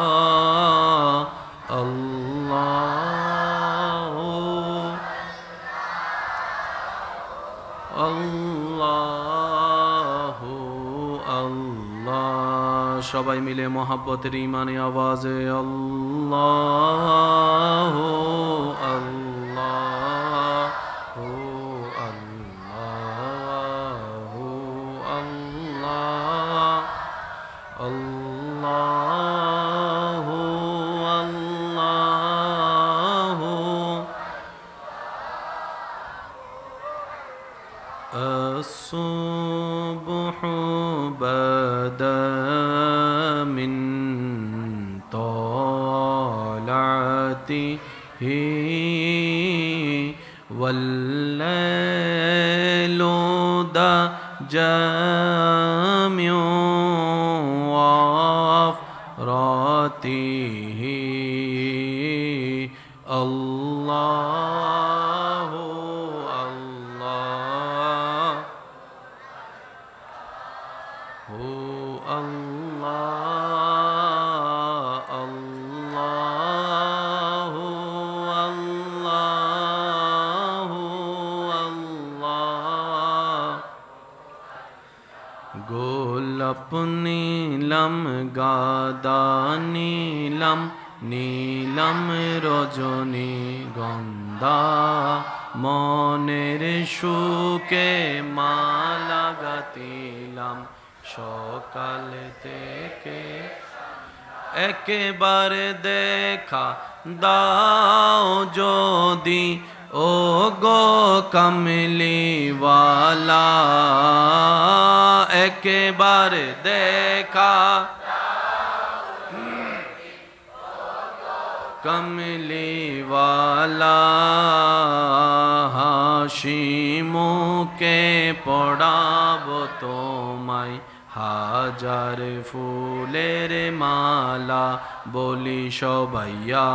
अल्लाहु अल्लाहु अल्लाह सबाई मिले मोहब्बतेर ईमानी आवाज़े अल्लाहु अल्लाहु अल्लाहु अल्लाह अल्लाहु अल्लाहु الصبح بدا من طلعته والليل جامع وافراته الله الله الله الله الله الله গোলাপ নীলম গাদা নীলম নীলম রজনী গন্ধা মনের সুকে মালা গাতিলাম সকাল থেকে একেবারে দেখা দাও যদি ও গো কমলিওয়ালা একেবারে দেখা কমলিওয়ালা হাসি মুখে পড়াবো তোমায় হাজার ফুলের মালা বলি সবাই ইয়া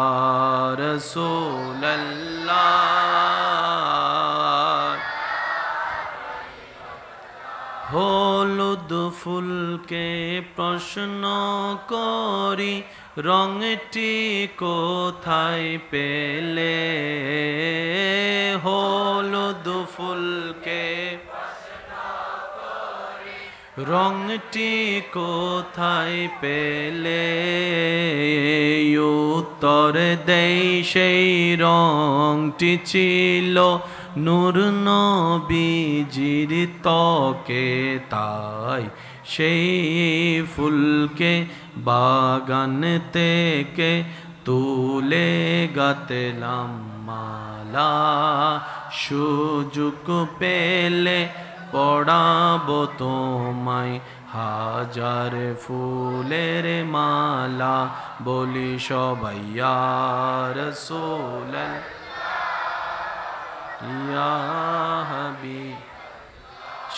রাসূলুল্লাহ হলুদ ফুলকে প্রশ্ন করি রঙটি কোথায় পেলে হলুদ ফুলকে রঙটি কোথায় পেলে উত্তর দেই সেই রঙটি ছিল নূর নবীজির ত্বকে তাই সেই ফুলকে বাগান থেকে তুলে গাতলাম মালা সুযোগ পেলে পড়াবো তোমায় হাজার ফুলের মালা বলি সবাই ইয়া রাসূলুল্লাহ ইয়া হাবিব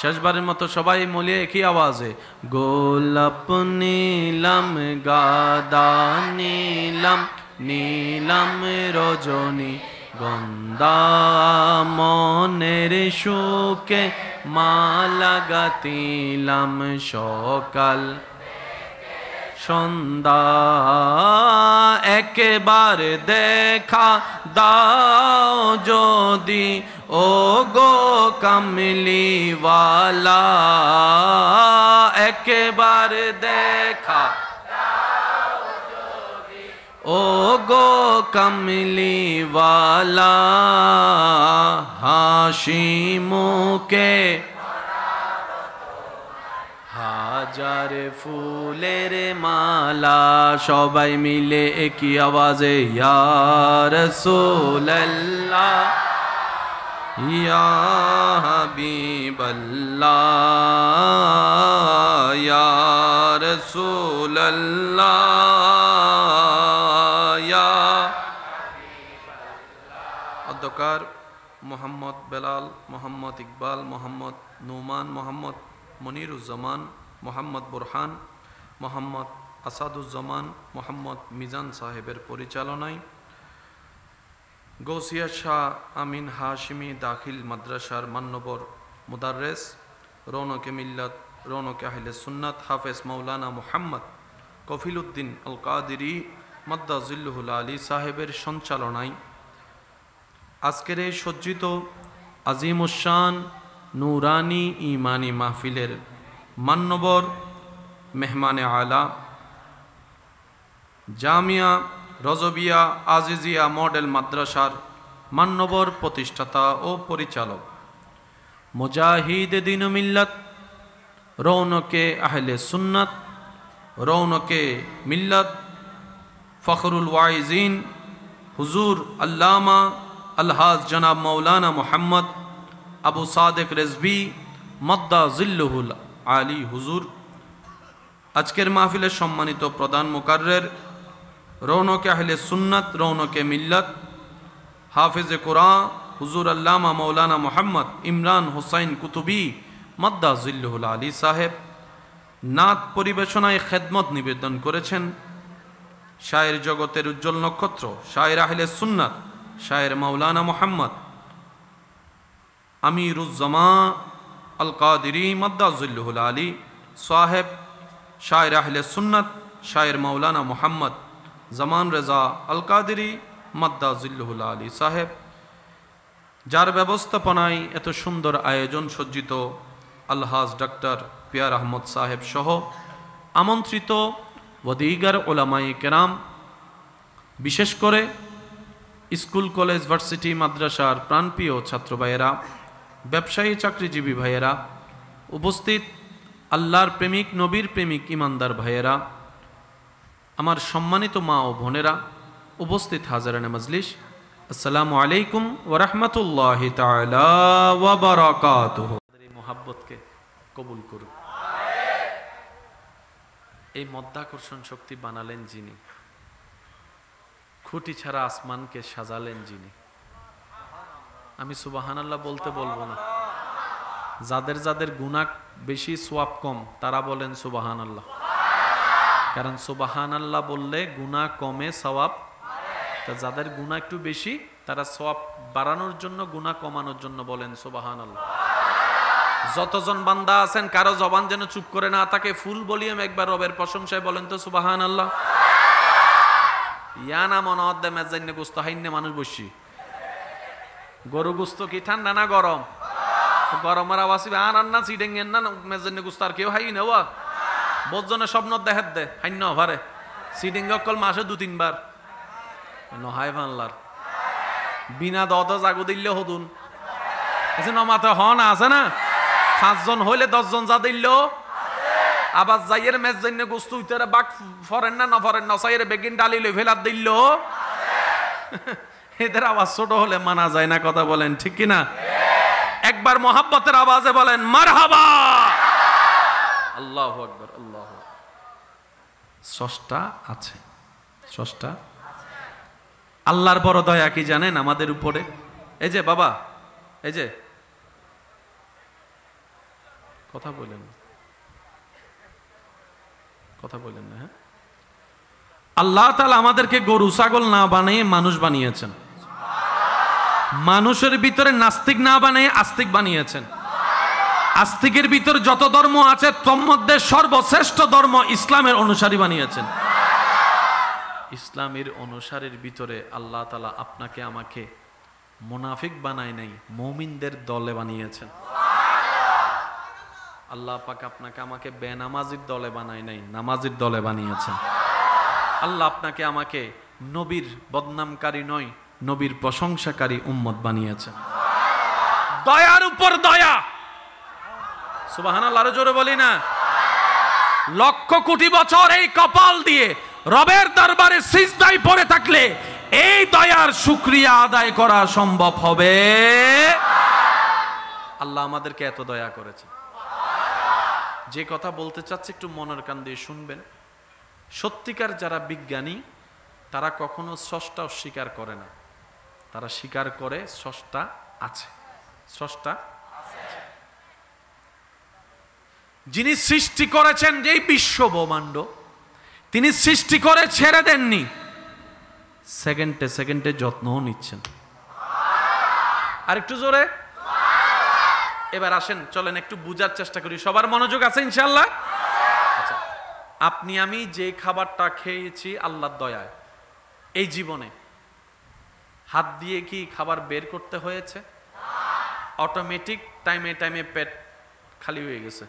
শেষবারের মতো সবাই মিলিয়ে একই আওয়াজে গোলাপ নীলম গাদা নীলম নীলম রজনী গন্ধা মনের সুকে মালা গাতিলাম সকাল সন্ধ্যা একবার দেখা দাও যদি ও গো কমলিওয়ালা একবার দেখা ও গো কমলিওয়ালা হাসি মুখে হাজার ফুলের মালা সবাই মিলে একই আওয়াজে ইয়া রাসূলুল্লাহ ইয়া হাবিবাল্লাহ ইয়া রাসূলুল্লাহ ইয়া অধ্যকার মোহাম্মদ বেলাল মোহাম্মদ ইকবাল মোহাম্মদ নুমান মোহাম্মদ মনিরুজ্জামান মোহাম্মদ বুরহান মোহাম্মদ আসাদুজ্জামান মোহাম্মদ মিজান সাহেবের পরিচালনায় গৌসিয়া শাহ আমিন হাশিমি দাখিল মাদ্রাসার মান্যবর মুদাররেস রৌনকে মিল্লাত রৌনকে আহলে সুন্নাত হাফেজ মৌলানা মুহাম্মদ কফিলউদ্দিন আল কাদেরী মাদ্দা জিল্লুহুল আলী সাহেবের সঞ্চালনায় আজকের এই সজ্জিত আজিমুশান নুরানি ইমানি মাহফিলের মান্যবর মেহমানে আলা জামিয়া রজবিয়া আজিজিয়া মডেল মাদ্রাসার মান্যবর প্রতিষ্ঠাতা ও পরিচালক মুজাহিদ দ্বীন ও মিল্লাত রৌনকে আহলে সুন্নাত রৌনকে মিল্লাত ফখরুল ওয়াইজিন হুজুর আল্লামা আলহাজ জনাব মৌলানা মুহাম্মদ আবু সাদেক রেজভী মাদ্দা জিল্লুহুল আলী হুজুর আজকের মাহফিলের সম্মানিত প্রধান মুকাররের রৌনকে আহলে সুন্নাত রৌনকে মিল্লাত হাফেজে কোরআন হুজুর আল্লামা মৌলানা মুহাম্মদ ইমরান হুসাইন কুতুবী মাদ্দা জিল্লুহুল আলী সাহেব নাত পরিবেশনায় খেদমত নিবেদন করেছেন শায়ের জগতের উজ্জ্বল নক্ষত্র, শায়ের আহলে সুন্নাত, শায়ের মাওলানা মোহাম্মদ আমিরুজ্জামা আল কাদিরি মাদ্দা জিল্লুহুল আলী সাহেব, শায়ের আহলে সুন্নাত, শায়ের মাওলানা মোহাম্মদ জামান রেজা আল কাদিরি মাদ্দা জিল্লুহুল আলী সাহেব, যার ব্যবস্থাপনায় এত সুন্দর আয়োজন সজ্জিত আলহাজ ডক্টর পিয়ার আহমদ সাহেব সহ আমন্ত্রিত ওয়াদিগার ওলামায়ে কেরাম, বিশেষ করে স্কুল কলেজ ভার্সিটি মাদ্রাসার প্রাণপ্রিয় ছাত্র ভাইয়েরা, ব্যবসায়ী চাকরিজীবী ভাইয়েরা, উপস্থিত আল্লাহর প্রেমিক নবীর প্রেমিক ইমানদার ভাইয়েরা, আমার সম্মানিত মা ও বোনেরা, উপস্থিত হাজারানে মজলিস, আসসালামু আলাইকুম ওয়া রাহমাতুল্লাহি তাআলা ওয়া বারাকাতুহু। এই মোহাব্বতকে কবুল করুন। এই মধ্যাকর্ষণ শক্তি বানালেন যিনি, খুঁটি ছাড়া আসমানকে সাজালেন যিনি, আমি সুবহানাল্লাহ বলতে বলবো না, যাদের যাদের গুনাহ বেশি সওয়াব কম তারা বলেন সুবহানাল্লাহ, কারণ সুবহানাল্লাহ বললে গুনাহ কমে সওয়াব, তা যাদের গুনাহ একটু বেশি তারা সওয়াব বাড়ানোর জন্য গুনাহ কমানোর জন্য বলেন সুবহানাল্লাহ। যতজন বান্দা আছেন কারো জবান যেন চুপ করে না থাকে, ফুল ভলিউম একবার রবের প্রশংসায় বলেন তো সুবহানাল্লাহ। ইয়ানা মনদ্দে মেজাইনে গোস্ত হাইনে মানুষ বসি, গরু গোস্ত কি ঠান্ডা না গরম? গরমের আওয়াজ আর না সিডেঙ্গেন না মেজাইনে গোস্ত আর কেউ হাই নেওয়া বোধজনে স্বপ্ন দেখাত দে হাইন্য ভারে সিডিং অকল মাসে 2-3 বার নহাই ভানলার বিনা দদ জাগু দিল্লে হদুন আছে নমাতে হন আছে না 5 জন হইলে 10 জন যা দিল্ল আবার যাইয়ের মেজ জন্য গোস্ত উইতারে বাক ফরেন না ফরেন না সাইয়ের বেগিন ডালি লই ফেলাত দিল্ল এদের আওয়াজ ছোট হলে মানা যায় না, কথা বলেন ঠিক কি না? একবার মোহাব্বতের আওয়াজে বলেন মারহাবা, আল্লাহু আকবার, আল্লাহু আকবার। স্রষ্টা আছে, স্রষ্টা আল্লাহর বড় দয়া কি জানেন আমাদের উপরে? এই যে বাবা, এই যে কথা বলেন, কথা বলেন না, হ্যাঁ? আল্লাহ তাআলা আমাদেরকে গরু ছাগল না বানিয়ে মানুষ বানিয়েছেন, মানুষের ভিতরে নাস্তিক না বানিয়ে আস্তিক বানিয়েছেন। আস্তিকের ভিতরে যত ধর্ম আছে তোর মধ্যে সর্বশ্রেষ্ঠ ধর্ম ইসলামের অনুসারী বানিয়েছেন। ইসলামের অনুসারীর ভিতরে আল্লাহ তাআলা আপনাকে আমাকে মুনাফিক বানায় নাই, মুমিনদের দলে বানিয়েছেন। আল্লাহ পাক আপনাকে আমাকে বেনামাজির দলে বানায় নাই, নামাজির দলে বানিয়েছেন। আল্লাহ আপনাকে আমাকে নবীর বদনামকারী নয়, নবীর প্রশংসাকারী উম্মত বানিয়েছেন। দয়ার উপর দয়া, সুবহানাল্লাহ, আরো জোরে বলি না। লক্ষ কোটি বছর এই কপাল দিয়ে রবের দরবারে সিজদায় পড়ে থাকলে এই দয়ার শুকরিয়া আদায় করা সম্ভব হবে? আল্লাহ আমাদেরকে এত দয়া করেছে। যে কথা বলতে চাচ্ছে একটু মনের কান দিয়ে শুনবেন। সত্যিকার যারা বিজ্ঞানী তারা কখনো স্রষ্টা অস্বীকার করে না, তারা স্বীকার করে স্রষ্টা আছে, স্রষ্টা যিনি সৃষ্টি করেছেন যেই বিশ্ব ব্রহ্মাণ্ড, তিনি সৃষ্টি করে ছেড়ে দেননি, সেকেন্ডে সেকেন্ডে যত্নও নিচ্ছেন। আর একটু জোরে এবার আসেন, চলেন একটু বুঝার চেষ্টা করি। সবার মনোযোগ আছে ইনশাআল্লাহ? আচ্ছা, আপনি আমি যে খাবারটা খেয়েছি আল্লাহর দয়ায়, এই জীবনে হাত দিয়ে কি খাবার বের করতে হয়েছে? অটোমেটিক টাইমে টাইমে পেট খালি হয়ে গেছে।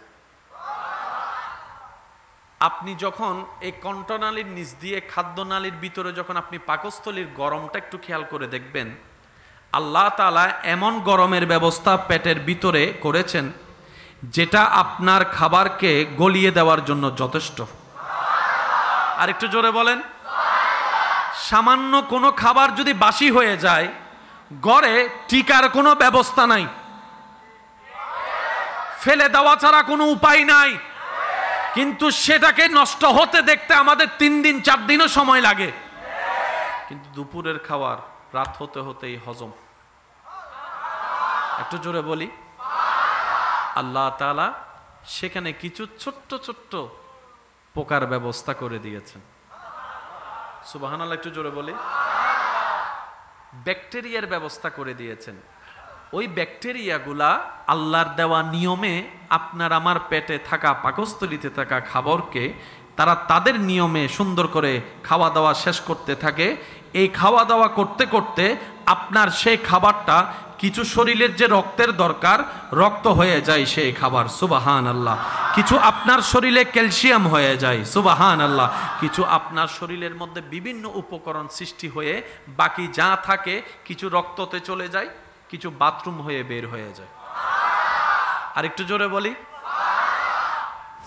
আপনি যখন এই কণ্ঠনালীর নিচ দিয়ে খাদ্যনালীর ভিতরে যখন আপনি পাকস্থলীর গরমটা একটু খেয়াল করে দেখবেন, আল্লাহ তাআলা এমন গরমের ব্যবস্থা পেটের ভিতরে করেছেন যেটা আপনার খাবারকে গলিয়ে দেওয়ার জন্য যথেষ্ট। আর একটু জোরে বলেন। সামান্য কোনো খাবার যদি বাসি হয়ে যায়, ঘরে টিকার কোনো ব্যবস্থা নাই, ফেলে দেওয়া ছাড়া কোনো উপায় নাই, কিন্তু সেটাকে নষ্ট হতে দেখতে আমাদের 3 দিন 4 দিনও সময় লাগে। কিন্তু দুপুরের খাবার রাত হতে হতেই হজম। একটু জোরে বলি। আল্লাহ তাআলা সেখানে কিছু ছোট্ট ছোট্ট পোকার ব্যবস্থা করে দিয়েছেন। সুবহানাল্লাহ, একটু জোরে বলি। ব্যাকটেরিয়ার ব্যবস্থা করে দিয়েছেন। ওই ব্যাকটেরিয়াগুলা আল্লাহর দেওয়া নিয়মে আপনার আমার পেটে থাকা, পাকস্থলীতে থাকা খাবারকে তারা তাদের নিয়মে সুন্দর করে খাওয়া দাওয়া শেষ করতে থাকে। এই খাওয়া দাওয়া করতে করতে আপনার সেই খাবারটা কিছু শরীরের যে রক্তের দরকার, রক্ত হয়ে যায় সেই খাবার। সুবহানাল্লাহ। কিছু আপনার শরীরে ক্যালসিয়াম হয়ে যায়। সুবহানাল্লাহ। কিছু আপনার শরীরের মধ্যে বিভিন্ন উপকরণ সৃষ্টি হয়ে বাকি যা থাকে কিছু রক্ততে চলে যায়, কিছু বাথরুম হয়ে বের হয়ে যায়। আর একটু জোরে বলি,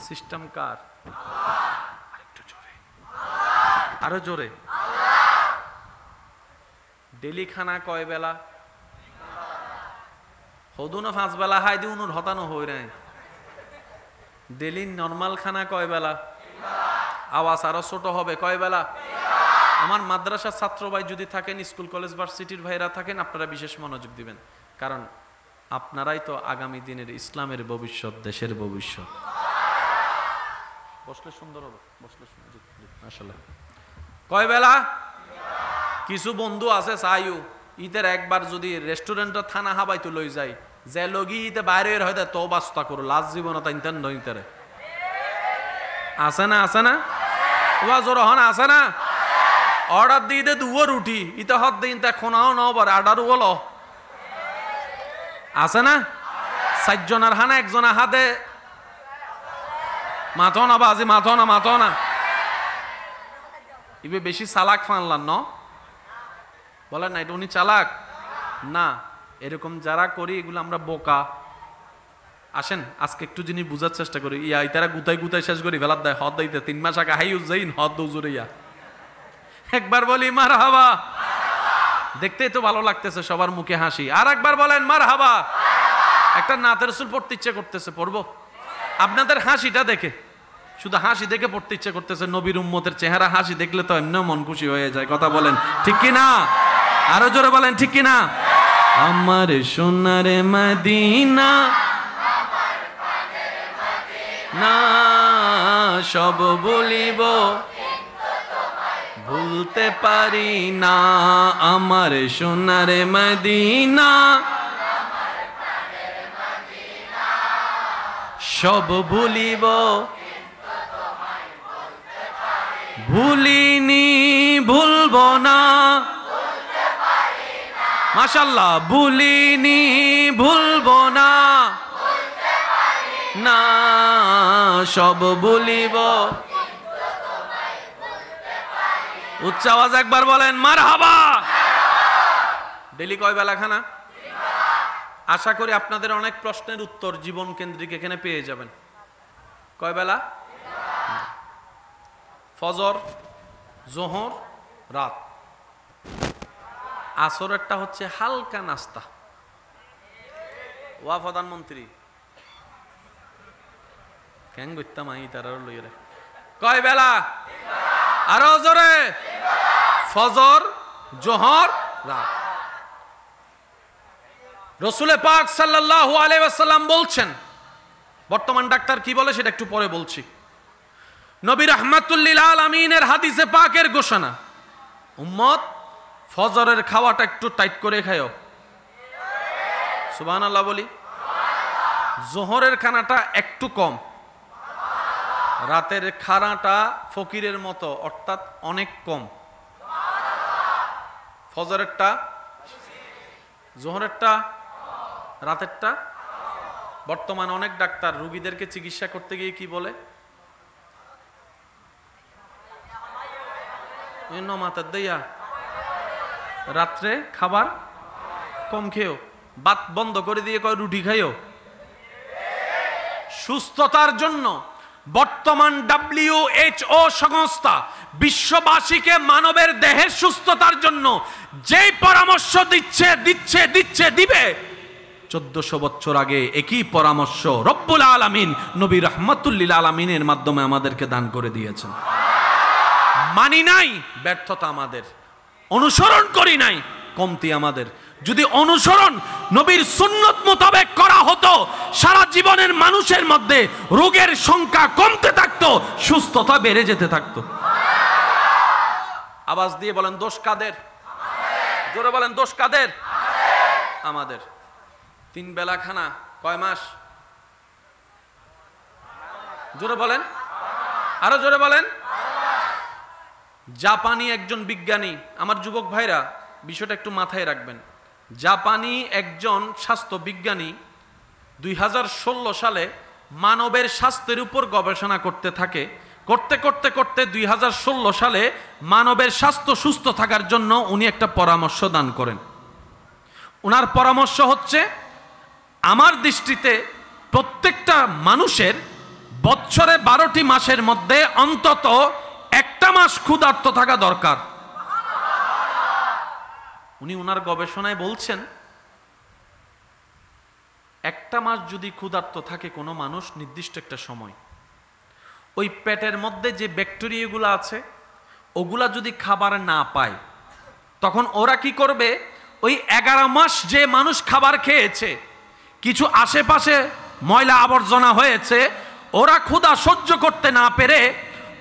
সিস্টেম কার? আরেকটু জোরে, আরো জোরে। ডেলি খানা কয় বেলা? হদুনো 5 বেলা হাই দিউন হতানো হই নাই। ডেলি নরমাল খানা কয় বেলা? আওয়াজ আরো ছোট হবে, কয় বেলা? আমার মাদ্রাসার ছাত্র ভাই যদি থাকেন, স্কুল কলেজ ভার্সিটির ভাইরা থাকেন, আপনারা বিশেষ মনোযোগ দিবেন, কারণ আপনারাই তো আগামী দিনের ইসলামের ভবিষ্যৎ, দেশের ভবিষ্যৎ। বসলে সুন্দর হবে, বসলে সুন্দর। আসলে কয় বেলা? কিছু বন্ধু আছে চাইও ঈদের একবার যদি রেস্টুরেন্টের থানা হাবাই তো লই যায়, যে লগি ঈদে বাইরে হয়তো তো বাস্তা করো, লাজ জীবন নইতারে আছে না? আছে না? ওয়া জোর হন আছে না? অর্ডার দিয়ে দে দুয়ো রুটি ইতে হদ দিন তা খোনাও নাও বার আডারও বলো আছে না? 4 জনের হানা একজনের হাতে মাথো না বাজি, মাথো না, মাথো না। ইবে বেশি চালাক ফানলাম ন বলেন না, এটা উনি চালাক না। এরকম যারা করি এগুলো আমরা বোকা। আসেন আজকে একটু জিনিস বুঝার চেষ্টা করি। ইয়া ইতারা গুতাই গুতাই শেষ করি ফেলার দেয় হদ দিতে 3 মাস আগে হাই উজাইন হদ দৌজুরে ইয়া একবার বলি মারহাবা। দেখতেই তো ভালো লাগতেছে, সবার মুখে হাসি। আর একবার বলেন মারহাবা। একটা নাতের রাসূল পড়তে ইচ্ছে করতেছে, পড়বো আপনাদের হাসিটা দেখে, শুধু হাসি দেখে পড়তে ইচ্ছে করতেছে। নবীর উম্মতের চেহারা হাসি দেখলে তো এমনি মন খুশি হয়ে যায়। কথা বলেন ঠিক কি না? আরো জোরে বলেন ঠিক কি না? আমার সোনার মদিনা না সব বলিব, ভুলতে পারি না। আমার সোনার মদিনা সব ভুলিব, ভুলিনি ভুলব না। মাশাআল্লাহ, ভুলিনি ভুলব না, না সব ভুলিব। উচ্চ আওয়াজ একবার বলেন মারহাবা। ডেলি কয় বেলা খানা? আশা করি আপনাদের অনেক প্রশ্নের উত্তর জীবন কেন্দ্রিক এখানে পেয়ে যাবেন। কয় বেলা? ফজর, জোহর, রাত। আসরেরটা হচ্ছে হালকা নাস্তা। ওয়া প্রধানমন্ত্রী কেন করতাম আই তারা লইরে কয় বেলা? আরো জোরে। ফজর, জোহর, রাত। রাসূল পাক সাল্লাল্লাহু আলাইহি ওয়াসাল্লাম বলছেন, বর্তমান ডাক্তার কি বলে সেটা একটু পরে বলছি। নবী রাহমাতুল লিল আলামিনের হাদিসে পাকের ঘোষণা, উম্মত ফজরের খাওয়াটা একটু টাইট করে খায়ও। সুবহানাল্লাহ বলি। জোহরের খানাটা একটু কম, রাতের খানাটা ফকিরের মতো অর্থাৎ অনেক কম। ফজরেরটা, জোহরেরটা, রাতেরটা। বর্তমানে অনেক ডাক্তার রোগীদেরকে চিকিৎসা করতে গিয়ে কি বলে? রাত্রে খাবার কম খেও, ভাত বন্ধ করে দিয়ে কয় রুটি খাইও। সুস্থতার জন্য বর্তমান WHO সংস্থা বিশ্ববাসীকে মানবের দেহের সুস্থতার জন্য যেই পরামর্শ দিবে 1400 বছর আগে একই পরামর্শ রব্বুল আলামিন নবী রাহমাতুল লিল আলামিনের মাধ্যমে আমাদেরকে দান করে দিয়েছেন। মানি নাই, ব্যর্থতা আমাদের। অনুসরণ করি নাই, কমতি আমাদের। যদি অনুসরণ নবীর সুন্নত মোতাবেক করা হতো, সারা জীবনের মানুষের মধ্যে রোগের সংখ্যা কমতে থাকতো, সুস্থতা বেড়ে যেতে থাকতো। আওয়াজ দিয়ে বলেন দোষ কাদের? জোরে বলেন দোষ কাদের? আমাদের। 3 বেলা খানা কয় মাস? জোরে বলেন, আরো জোরে বলেন। জাপানি একজন বিজ্ঞানী, আমার যুবক ভাইরা বিষয়টা একটু মাথায় রাখবেন। জাপানি একজন স্বাস্থ্য বিজ্ঞানী 2016 সালে মানবের স্বাস্থ্যের উপর গবেষণা করতে থাকে। করতে করতে করতে 2016 সালে মানবের স্বাস্থ্য সুস্থ থাকার জন্য উনি একটা পরামর্শ দান করেন। ওনার পরামর্শ হচ্ছে, আমার দৃষ্টিতে প্রত্যেকটা মানুষের বছরে 12টি মাসের মধ্যে অন্তত একটা মাস ক্ষুধার্ত থাকা দরকার। উনি ওনার গবেষণায় বলছেন, একটা মাস যদি ক্ষুধার্ত থাকে কোনো মানুষ নির্দিষ্ট একটা সময়, ওই পেটের মধ্যে যে ব্যাকটেরিয়াগুলো আছে ওগুলা যদি খাবার না পায়, তখন ওরা কি করবে, ওই 11 মাস যে মানুষ খাবার খেয়েছে, কিছু আশেপাশে ময়লা আবর্জনা হয়েছে, ওরা ক্ষুধা সহ্য করতে না পেরে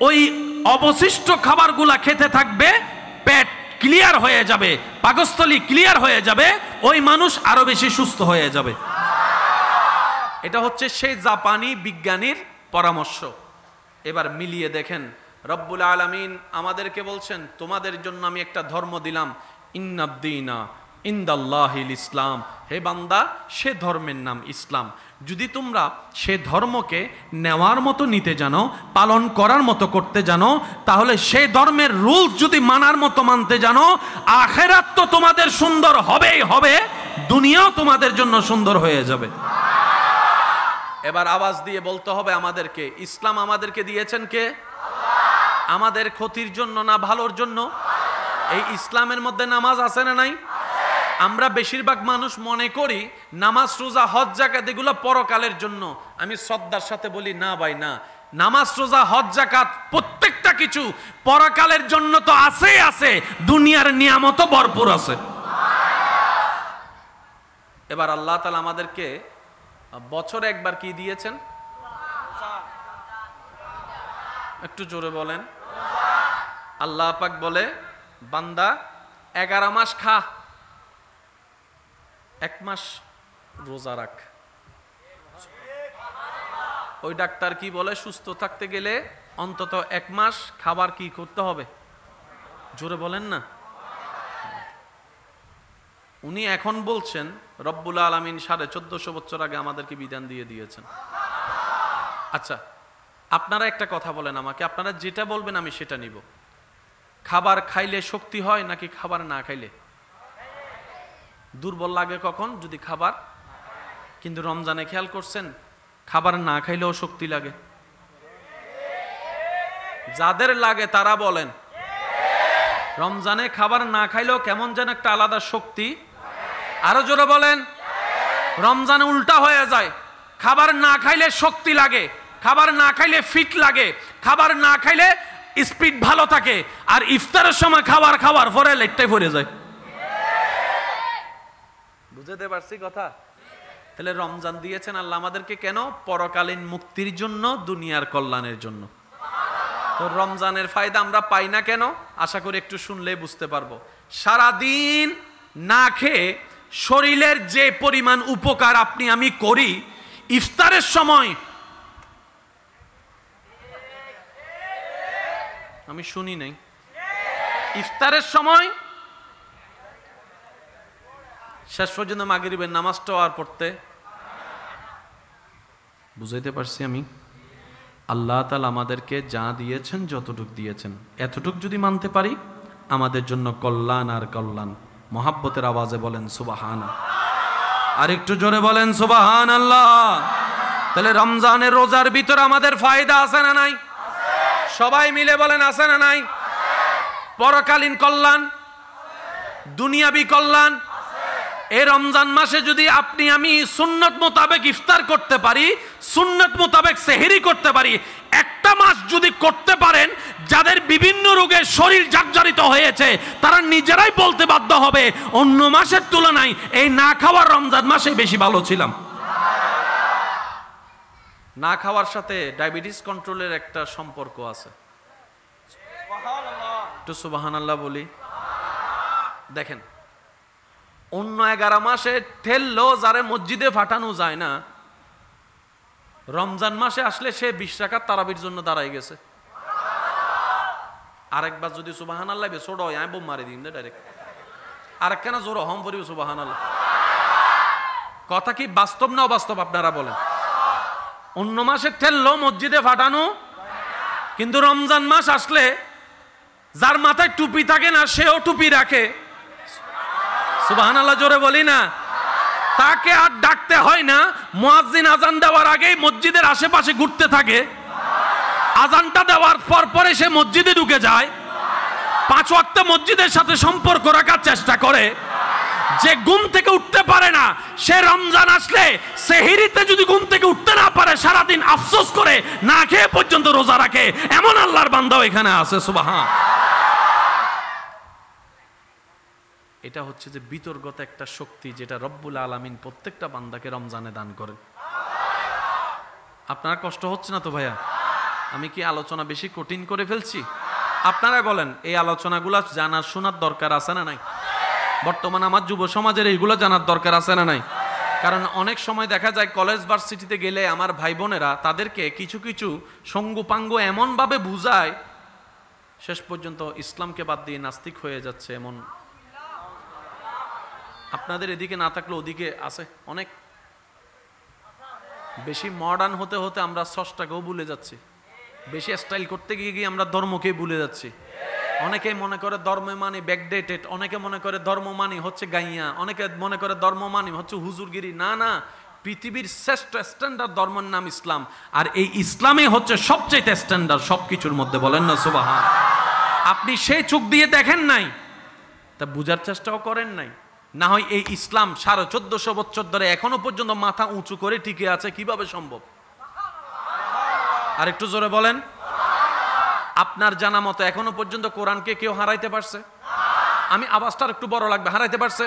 ওই অবশিষ্ট খাবারগুলা খেতে থাকবে, পেট ক্লিয়ার হয়ে যাবে, পাকস্থলী ক্লিয়ার হয়ে যাবে, ওই মানুষ আরো বেশি সুস্থ হয়ে যাবে। এটা হচ্ছে সেই জাপানি বিজ্ঞানীর পরামর্শ। এবার মিলিয়ে দেখেন, রব্বুল আলামিন আমাদেরকে বলছেন, তোমাদের জন্য আমি একটা ধর্ম দিলাম, ইন্নাদ্দীনা ইনদাল্লাহিল ইসলাম। হে বান্দা, সে ধর্মের নাম ইসলাম। যদি তোমরা সে ধর্মকে নেওয়ার মতো নিতে জানো, পালন করার মতো করতে জানো, তাহলে সেই ধর্মের রুলস যদি মানার মতো মানতে জানো, আখিরাত তো তোমাদের সুন্দর হবেই হবে, দুনিয়াও তোমাদের জন্য সুন্দর হয়ে যাবে। এবার আওয়াজ দিয়ে বলতে হবে আমাদেরকে, ইসলাম আমাদেরকে দিয়েছেন কে? আমাদের ক্ষতির জন্য না ভালোর জন্য? এই ইসলামের মধ্যে নামাজ আছে না নাই? আমরা বেশিরভাগ মানুষ মনে করি নামাজ, রোজা, হজ, যাকাত এগুলো পরকালের জন্য। আমি শ্রদ্ধার সাথে বলি, না ভাই না, নামাজ, রোজা, হজ, যাকাত প্রত্যেকটা কিছু পরকালের জন্য তো আছেই আছে, দুনিয়ার নিয়ামতও ভরপুর আছে। এবার আল্লাহ তাআলা আমাদেরকে বছরে একবার কি দিয়েছেন? একটু জোরে বলেন। আল্লাহ পাক বলে, বান্দা 11 মাস খা, 1 মাস রোজা রাখ। ওই ডাক্তার কি বলে, সুস্থ থাকতে গেলে অন্তত 1 মাস খাবার কি করতে হবে? জোরে বলেন না। উনি এখন বলছেন, রব্বুল আলামিন 1450 বছর আগে আমাদেরকে বিধান দিয়ে দিয়েছেন। আচ্ছা, আপনারা একটা কথা বলেন আমাকে, আপনারা যেটা বলবেন আমি সেটা নিব। খাবার খাইলে শক্তি হয় নাকি খাবার না খাইলে? দুর্বল লাগে কখন? যদি খাবার। কিন্তু রমজানে খেয়াল করছেন, খাবার না খাইলেও শক্তি লাগে। যাদের লাগে তারা বলেন, রমজানে খাবার না খাইলেও কেমন যেন একটা আলাদা শক্তি। আরো জোরে বলেন। রমজানে উল্টা হয়ে যায়, খাবার না খাইলে শক্তি লাগে, খাবার না খাইলে ফিট লাগে, খাবার না খাইলে স্পিড ভালো থাকে, আর ইফতারের সময় খাবার খাওয়ার পরে লেটটাই পড়ে যায়। বুঝতে পারছি কথা? তাহলে রমজান দিয়েছেন আল্লাহ আমাদেরকে কেন? পরকালীন মুক্তির জন্য, দুনিয়ার কল্যাণের জন্য। তো রমজানের ফায়দা আমরা পাই না কেন? আশা করি একটু শুনলে বুঝতে পারবো। সারাদিন না খেয়ে শরীরের যে পরিমাণ উপকার আপনি আমি করি, ইফতারের সময় আমি শুনি নাই, ইফতারের সময় শেষ পর্যন্ত মাগরিবের নামাজটাও আর পড়তে। বুঝাইতে পারছি আমি? আল্লাহ তাআলা আমাদেরকে যা দিয়েছেন, যতটুক দিয়েছেন, এতটুক যদি মানতে পারি আমাদের জন্য কল্যাণ আর কল্যাণ। মহাব্বতের আওয়াজে বলেন সুবহানাল্লাহ। আর একটু জোরে বলেন সুবহানাল্লাহ। তাহলে রমজানের রোজার ভিতর আমাদের ফায়দা আছে না নাই? সবাই মিলে বলেন আছে না নাই? পরকালীন কল্যাণ, দুনিয়াবি কল্যাণ। এই রমজান মাসে যদি আপনি আমি সুন্নত মোতাবেক ইফতার করতে পারি, সুন্নত মোতাবেক সেহরি করতে পারি, একটা একটা মাস যদি করতে পারেন, যাদের বিভিন্ন রোগে শরীর জর্জরিত হয়েছে তারা নিজেরাই বলতে বাধ্য হবে অন্য মাসের তুলনায় এই না খাওয়ার রমজান মাসে বেশি ভালো ছিলাম। না খাওয়ার সাথে ডায়াবেটিস কন্ট্রোলের একটা সম্পর্ক আছে। একটু সুবহানাল্লাহ বলি। দেখেন, অন্য 11 মাসে ঠেললো যারে মসজিদে ফাটানো যায় না, রমজান মাসে আসলে সে 20 রাকাত তারাবির জন্য দাঁড়াই গেছে। আরেকবার যদি সুবহানাল্লাহ বে ছোট হয়, আমি বোম মারি দিন ডাইরেক্ট। আরেকখানা জোর হম পড়িব সুবহানাল্লাহ। কথা কি বাস্তব না অবাস্তব আপনারা বলেন? অন্য মাসে ঠেললো মসজিদে ফাটানো, কিন্তু রমজান মাস আসলে যার মাথায় টুপি থাকে না সেও টুপি রাখে। সুবহানাল্লাহ জোরে বলি না? তাকে আর ডাকতে হয় না, মুয়াজ্জিন আজান দেওয়ার আগেই মসজিদের আশেপাশে ঘুরতে থাকে, আজানটা দেওয়ার পর পরে সে মসজিদে ঢুকে যায়, 5 ওয়াক্ত মসজিদের সাথে সম্পর্ক রাখার চেষ্টা করে। যে ঘুম থেকে উঠতে পারে না, সে রমজান আসলে সেহরিতে যদি ঘুম থেকে উঠতে না পারে, সারাদিন আফসোস করে না খেয়ে পর্যন্ত রোজা রাখে। এমন আল্লাহর বান্দাও এখানে আছে। সুবহান। এটা হচ্ছে যে বিতর্গত একটা শক্তি, যেটা রব্বুল আলামিন প্রত্যেকটা বান্দাকে রমজানে দান করেন। আপনার কষ্ট হচ্ছে না তো ভাইয়া? আমি কি আলোচনা বেশি কঠিন করে ফেলছি? আপনারা বলেন, এই আলোচনাগুলো জানার শোনার দরকার আছে না নাই? বর্তমানে আমার যুব সমাজের এইগুলো জানার দরকার আছে না নাই? কারণ অনেক সময় দেখা যায় কলেজ ভার্সিটিতে গেলে আমার ভাই বোনেরা তাদেরকে কিছু কিছু সঙ্গুপাঙ্গ এমনভাবে বুঝায়, শেষ পর্যন্ত ইসলামকে বাদ দিয়ে নাস্তিক হয়ে যাচ্ছে। এমন আপনাদের এদিকে না থাকলে ওদিকে আছে অনেক। বেশি মডার্ন হতে হতে আমরা স্রষ্টাকেও ভুলে যাচ্ছি, বেশি স্টাইল করতে গিয়ে গিয়ে আমরা ধর্মকেই ভুলে যাচ্ছি। অনেকে মনে করে ধর্ম মানে ব্যাকডেটেড, অনেকে মনে করে ধর্ম মানে হচ্ছে গাইয়া, অনেকে মনে করে ধর্ম মানে হচ্ছে হুজুরগিরি। না না, পৃথিবীর শ্রেষ্ঠ স্ট্যান্ডার্ড ধর্মের নাম ইসলাম, আর এই ইসলামে হচ্ছে সবচেয়ে স্ট্যান্ডার্ড সবকিছুর মধ্যে। বলেন না সুবহান। আপনি সেই চোখ দিয়ে দেখেন নাই, তা বুঝার চেষ্টাও করেন নাই। না হয় এই ইসলাম 1450 বছর ধরে এখনো পর্যন্ত মাথা উঁচু করে টিকে আছে, কিভাবে সম্ভব? আর একটু জোরে বলেন। আপনার জানা মতো এখনো পর্যন্ত কোরআনকে কেউ হারাইতে পারছে? আমি আওয়াজটা একটু বড় লাগবে, হারাইতে পারছে?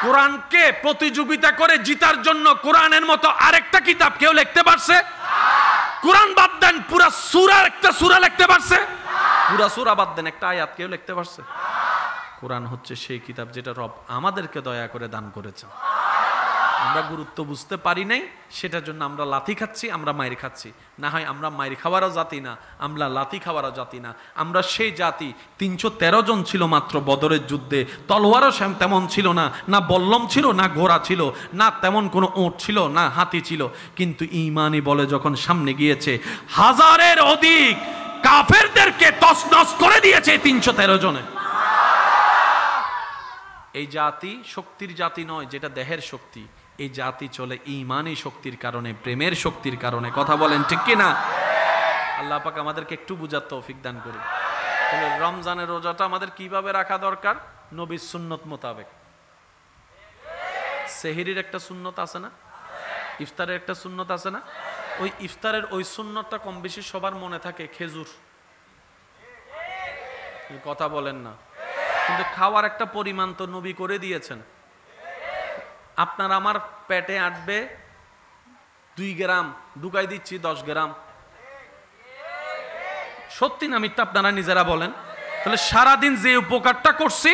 কোরআনকে প্রতিযোগিতা করে জিতার জন্য কোরআনের মতো আরেকটা কিতাব কেউ লিখতে পারছে? কোরআন বাদ দেন, পুরা সূরা, একটা সূরা লিখতে পারছে? পুরা সূরা বাদ দেন, একটা আয়াত কেউ লিখতে পারছে? কোরআন হচ্ছে সেই কিতাব যেটা রব আমাদেরকে দয়া করে দান করেছেন। আমরা গুরুত্ব বুঝতে পারি নাই, সেটার জন্য আমরা লাথি খাচ্ছি, আমরা মাইর খাচ্ছি। না হয় আমরা মাইর খাওয়ারও জাতি না, আমরা লাথি খাওয়ারও জাতি না। আমরা সেই জাতি, 313 জন ছিল মাত্র বদরের যুদ্ধে, তলোয়ারও তেমন ছিল না, না বল্লম ছিল, না ঘোড়া ছিল, না তেমন কোনো ওট ছিল, না হাতি ছিল। কিন্তু ঈমানি বলে যখন সামনে গিয়েছে, হাজারের অধিক কাফেরদেরকে তছনছ করে দিয়েছে 313 জনে। এই জাতি শক্তির জাতি নয়, যেটা দেহের শক্তি। এই জাতি চলে ঈমানি শক্তির কারণে, প্রেমের শক্তির কারণে। কথা বলেন ঠিক কি না? আল্লাহ পাক আমাদেরকে একটু বুঝার তৌফিক দান করুন। তাহলে রমজানের রোজাটা আমাদের কিভাবে রাখা দরকার? নবীর সুন্নত মোতাবেক। সেহরির একটা সুন্নত আছে না, ইফতারের একটা সুন্নত আছে না? ওই ইফতারের ওই সুন্নতটা কম বেশি সবার মনে থাকে, খেজুর। কথা বলেন না? কিন্তু খাওয়ার একটা পরিমাণ তো নবী করে দিয়েছেন। আপনার আমার পেটে আটবে 2 গ্রাম, ঢুকাই দিচ্ছি 10 গ্রাম। সত্যি না মিথ্যা আপনারা নিজেরা বলেন। তাহলে সারাদিন যে উপকারটা করছি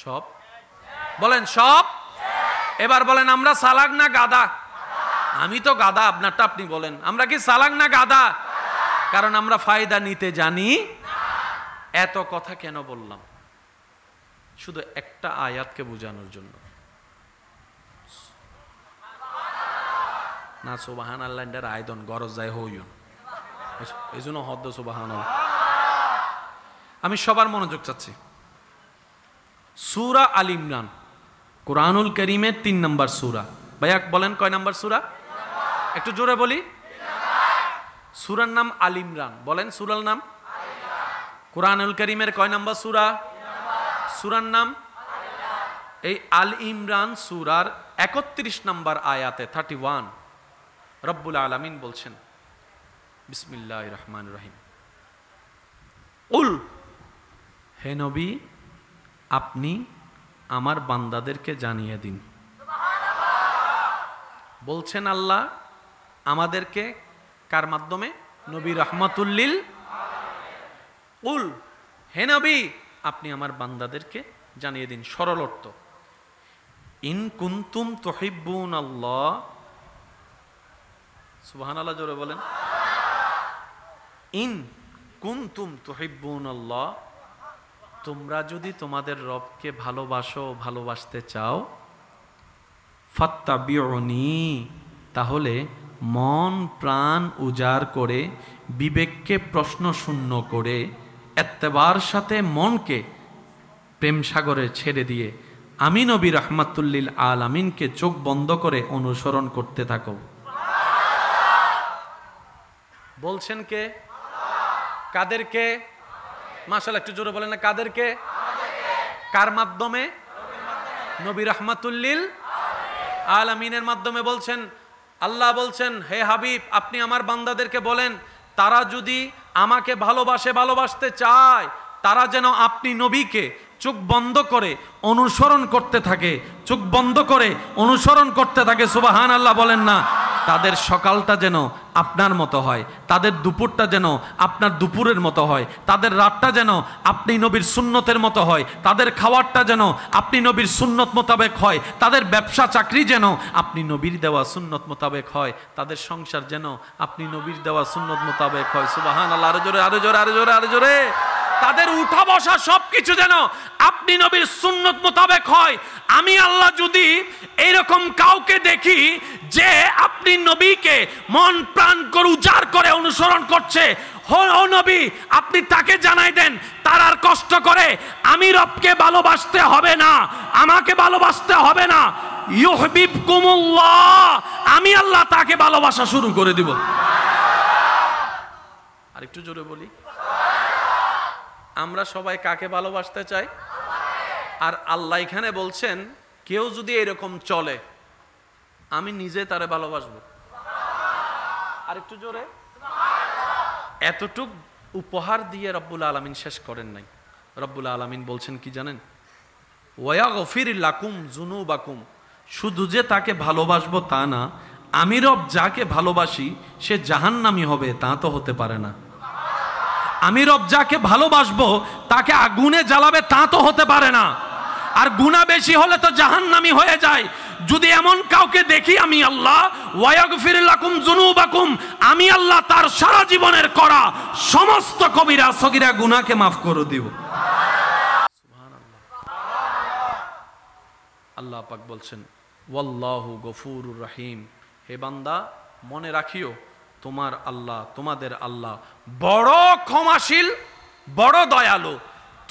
সব, বলেন সব। এবার বলেন, আমরা চালাক না গাধা? আমি তো গাধা, আপনারটা আপনি বলেন। আমরা কি চালাক না গাধা? কারণ আমরা ফায়দা নিতে জানি। এত কথা কেন বললাম? শুধু একটা আয়াতকে বোঝানোর জন্য। না সুবহানাল্লাহ এর আয়দন গরজ যায় হইউন, এই জন্য হদ্দ সুবহানাল্লাহ। আমি সবার মনোযোগ চাচ্ছি। সূরা আল ইমরান কুরআনুল কারীমের 3 নম্বর সূরা। ভাইয়া বলেন কয় নম্বর সূরা? একটু জোরে বলি। সূরার নাম আল ইমরান। বলেন সূরার নাম। কুরআনুল কারীমের কয় নম্বর সূরা? সূরার নাম এই আল ইমরান সূরার 31 নম্বর আয়াতে 31 রব্বুল আলামিন বলছেন, বিসমিল্লাহির রহমানির রহিম। উল, হে নবী, আপনি আমার বান্দাদেরকে জানিয়ে দিন। বলছেন আল্লাহ আমাদেরকে কার মাধ্যমে? নবী রাহমাতুল্লিল। উল, হে নবী, আপনি আমার বান্দাদেরকে জানিয়ে দিন। সরল অর্থ, ইন কুনতুম তুহিব্বুনাল্লাহ, সুবহানাল্লাহ জোরে বলেন। ইন কুনতুম তুহিব্বুনাল্লাহ, তোমরা যদি তোমাদের রবকে ভালোবাসো, ভালোবাসতে চাও, ফাত্তাবিউনি, তাহলে মন প্রাণ উজাড় করে, বিবেককে প্রশ্ন শূন্য করে, এত্তেবার সাথে মনকে প্রেম সাগরে ছেড়ে দিয়ে আমি নবী রাহমাতুল্লিল আলামিনকে চোখ বন্ধ করে অনুসরণ করতে থাকো। বলছেন কে? কাদেরকে? মাশাআল্লাহ, একটু জোরে বলেন না, কাদেরকে? কার মাধ্যমে? নবী রাহমাতুল্লিল আলামিনের মাধ্যমে বলছেন। আল্লাহ বলছেন, হে হাবিব, আপনি আমার বান্দাদেরকে বলেন, তারা যদি আমাকে ভালোবাসে, ভালোবাসতে চায়, তারা যেন আপনি নবীকে চোখ বন্ধ করে অনুসরণ করতে থাকে, চোখ বন্ধ করে অনুসরণ করতে থাকে। সুবহানাল্লাহ বলেন না। তাদের সকালটা যেন আপনার মতো হয়, তাদের দুপুরটা যেন আপনার দুপুরের মতো হয়, তাদের রাতটা যেন আপনি নবীর সুন্নতের মতো হয়, তাদের খাওয়ারটা যেন আপনি নবীর সুন্নত মোতাবেক হয়, তাদের ব্যবসা চাকরি যেন আপনি নবীর দেওয়া সুন্নত মোতাবেক হয়, তাদের সংসার যেন আপনি নবীর দেওয়া সুন্নত মোতাবেক হয়। সুবহানাল্লাহ, আরো জোরে, আরো জোরে, আরো জোরে, আরো জোরে। তাদের উঠা বসা সবকিছু যেন আপনি নবীর সুন্নত মোতাবেক হয়। আমি আল্লাহ যদি এইরকম কাউকে দেখি যে আপনি নবীকে মন প্রাণ করে উজাড় করে অনুসরণ করছে, ও নবী, আপনি তাকে জানাই দেন, তার আর কষ্ট করে আমি রবকে ভালোবাসতে হবে না, আমাকে ভালোবাসতে হবে না। ইউহিব্বুকুমুল্লাহ, আমি আল্লাহ তাকে ভালোবাসা শুরু করে দিব। আর একটু জোরে বলি, আমরা সবাই কাকে ভালোবাসতে চাই? আর আল্লাহ এখানে বলছেন, কেউ যদি এরকম চলে, আমি নিজে তারে ভালোবাসবো। আর একটু জোরে। এতটুক উপহার দিয়ে রব্বুল আলামিন শেষ করেন নাই। রব্বুল আলামিন বলছেন কি জানেন? ওয়াগফির লাকুম যুনুবাকুম, শুধু যে তাকে ভালোবাসবো তা না, আমি রব যাকে ভালোবাসি সে জাহান্নামী হবে তা তো হতে পারে না। আমি রব যাকে ভালোবাসবো তাকে আগুনে জ্বালাবে তা তো হতে পারে না। আর গুনাহ বেশি হলে তো জাহান্নামী হয়ে যায়। যদি এমন কাউকে দেখি আমি আল্লাহ, ওয়াগফির লাকুম যুনুবাকুম, আমি আল্লাহ তার সারা জীবনের করা সমস্ত কবিরা সগীরা গুনাহকে মাফ করে দিব। সুবহানাল্লাহ। আল্লাহ পাক বলছেন, ওয়াল্লাহু গফুরুর রহিম, হে বান্দা মনে রাখিও তোমার আল্লাহ, তোমাদের আল্লাহ বড় ক্ষমাশীল, বড় দয়ালু।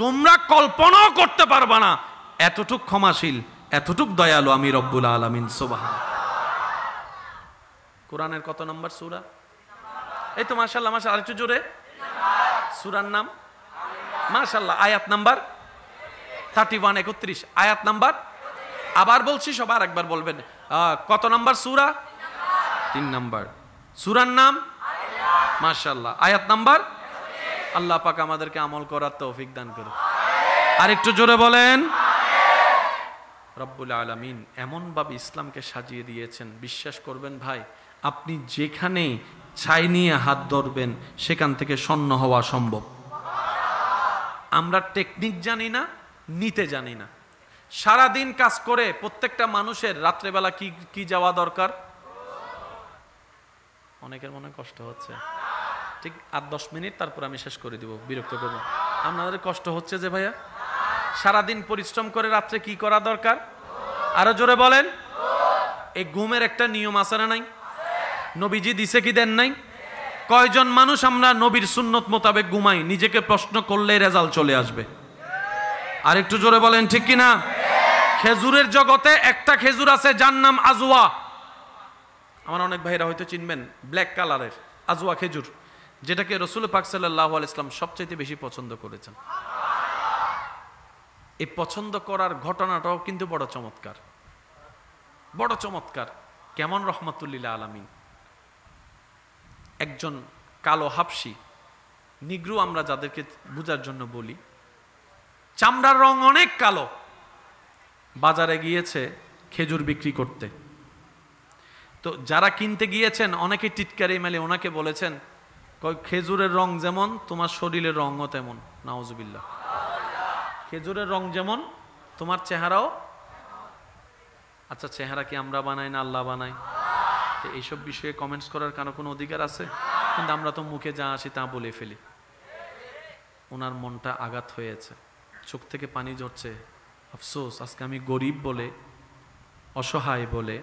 তোমরা কল্পনাও করতে পারবা না এতটুক ক্ষমাশীল, এতটুক দয়ালু আমি রব্বুল আলামিন। সুবহানাল্লাহ। কোরআনের কত নম্বর সূরা? এই তো মাশাআল্লাহ, মাশাআল্লাহ, আরেকটু জোরে। সূরার নাম মাশাআল্লাহ, আয়াত নাম্বার 31, 31, আয়াত নাম্বার। আবার বলছি, সবার একবার বলবেন, কত নম্বর সূরা? 3 নম্বর। সূরার নাম মাশাআল্লাহ, আয়াত নাম্বার। আল্লাহ পাক আমাদেরকে আমল করার তৌফিক দান করুন। আর একটু জোরে বলেন। রব্বুল আলামিন এমন ভাবে ইসলামকে সাজিয়ে দিয়েছেন, বিশ্বাস করবেন ভাই, আপনি যেখানে ছাই নিয়ে হাত ধরবেন সেখান থেকে স্বর্ণ হওয়া সম্ভব। আমরা টেকনিক জানি না, নিতে জানি না। সারা দিন কাজ করে প্রত্যেকটা মানুষের রাত্রেবেলা কি কি যাওয়া দরকার? অনেকের মনে কষ্ট হচ্ছে, ঠিক 8-10 মিনিট, তারপর আমি শেষ করে দিব, বিরক্ত করব। আপনাদের কষ্ট হচ্ছে যে ভাইয়া সারাদিন পরিশ্রম করে রাত্রে কি করা দরকার? আরো জোরে বলেন। এই ঘুমের একটা নিয়ম আছে না নাই? নবীজি দিছে কি দেন নাই? কয়জন মানুষ আমরা নবীর সুন্নত মোতাবেক ঘুমাই? নিজেকে প্রশ্ন করলে রেজাল্ট চলে আসবে। আর একটু জোরে বলেন, ঠিক কিনা? খেজুরের জগতে একটা খেজুর আছে যার নাম আজওয়া। আমার অনেক ভাইরা হয়তো চিনবেন, ব্ল্যাক কালারের আজওয়া খেজুর, যেটাকে রাসূল পাক সাল্লাল্লাহু আলাইহি ওয়াসাল্লাম সবচেয়ে বেশি পছন্দ করেছেন। এই পছন্দ করার ঘটনাটাও কিন্তু বড় চমৎকার, বড় চমৎকার। কেমন? রহমাতুল্লিল আলামিন একজন কালো হাবশি, নিগ্রু আমরা যাদেরকে বোঝার জন্য বলি, চামড়ার রং অনেক কালো, বাজারে গিয়েছে খেজুর বিক্রি করতে। তো যারা কিনতে গিয়েছেন অনেকে টিটকারি মেলে ওনাকে বলেছেন, খেজুরের রং যেমন তোমার শরীরের রঙও তেমন। নাউজুবিল্লাহ। খেজুরের রং যেমন তোমার চেহারাও। আচ্ছা, চেহারা কি আমরা বানাই না আল্লাহ বানাই? এইসব বিষয়ে কমেন্টস করার কারো কোনো অধিকার আছে? কিন্তু আমরা তো মুখে যা আসি তা বলে ফেলি। ওনার মনটা আঘাত হয়েছে, চোখ থেকে পানি ঝরছে। আফসোস, আজকে আমি গরিব বলে, অসহায় বলে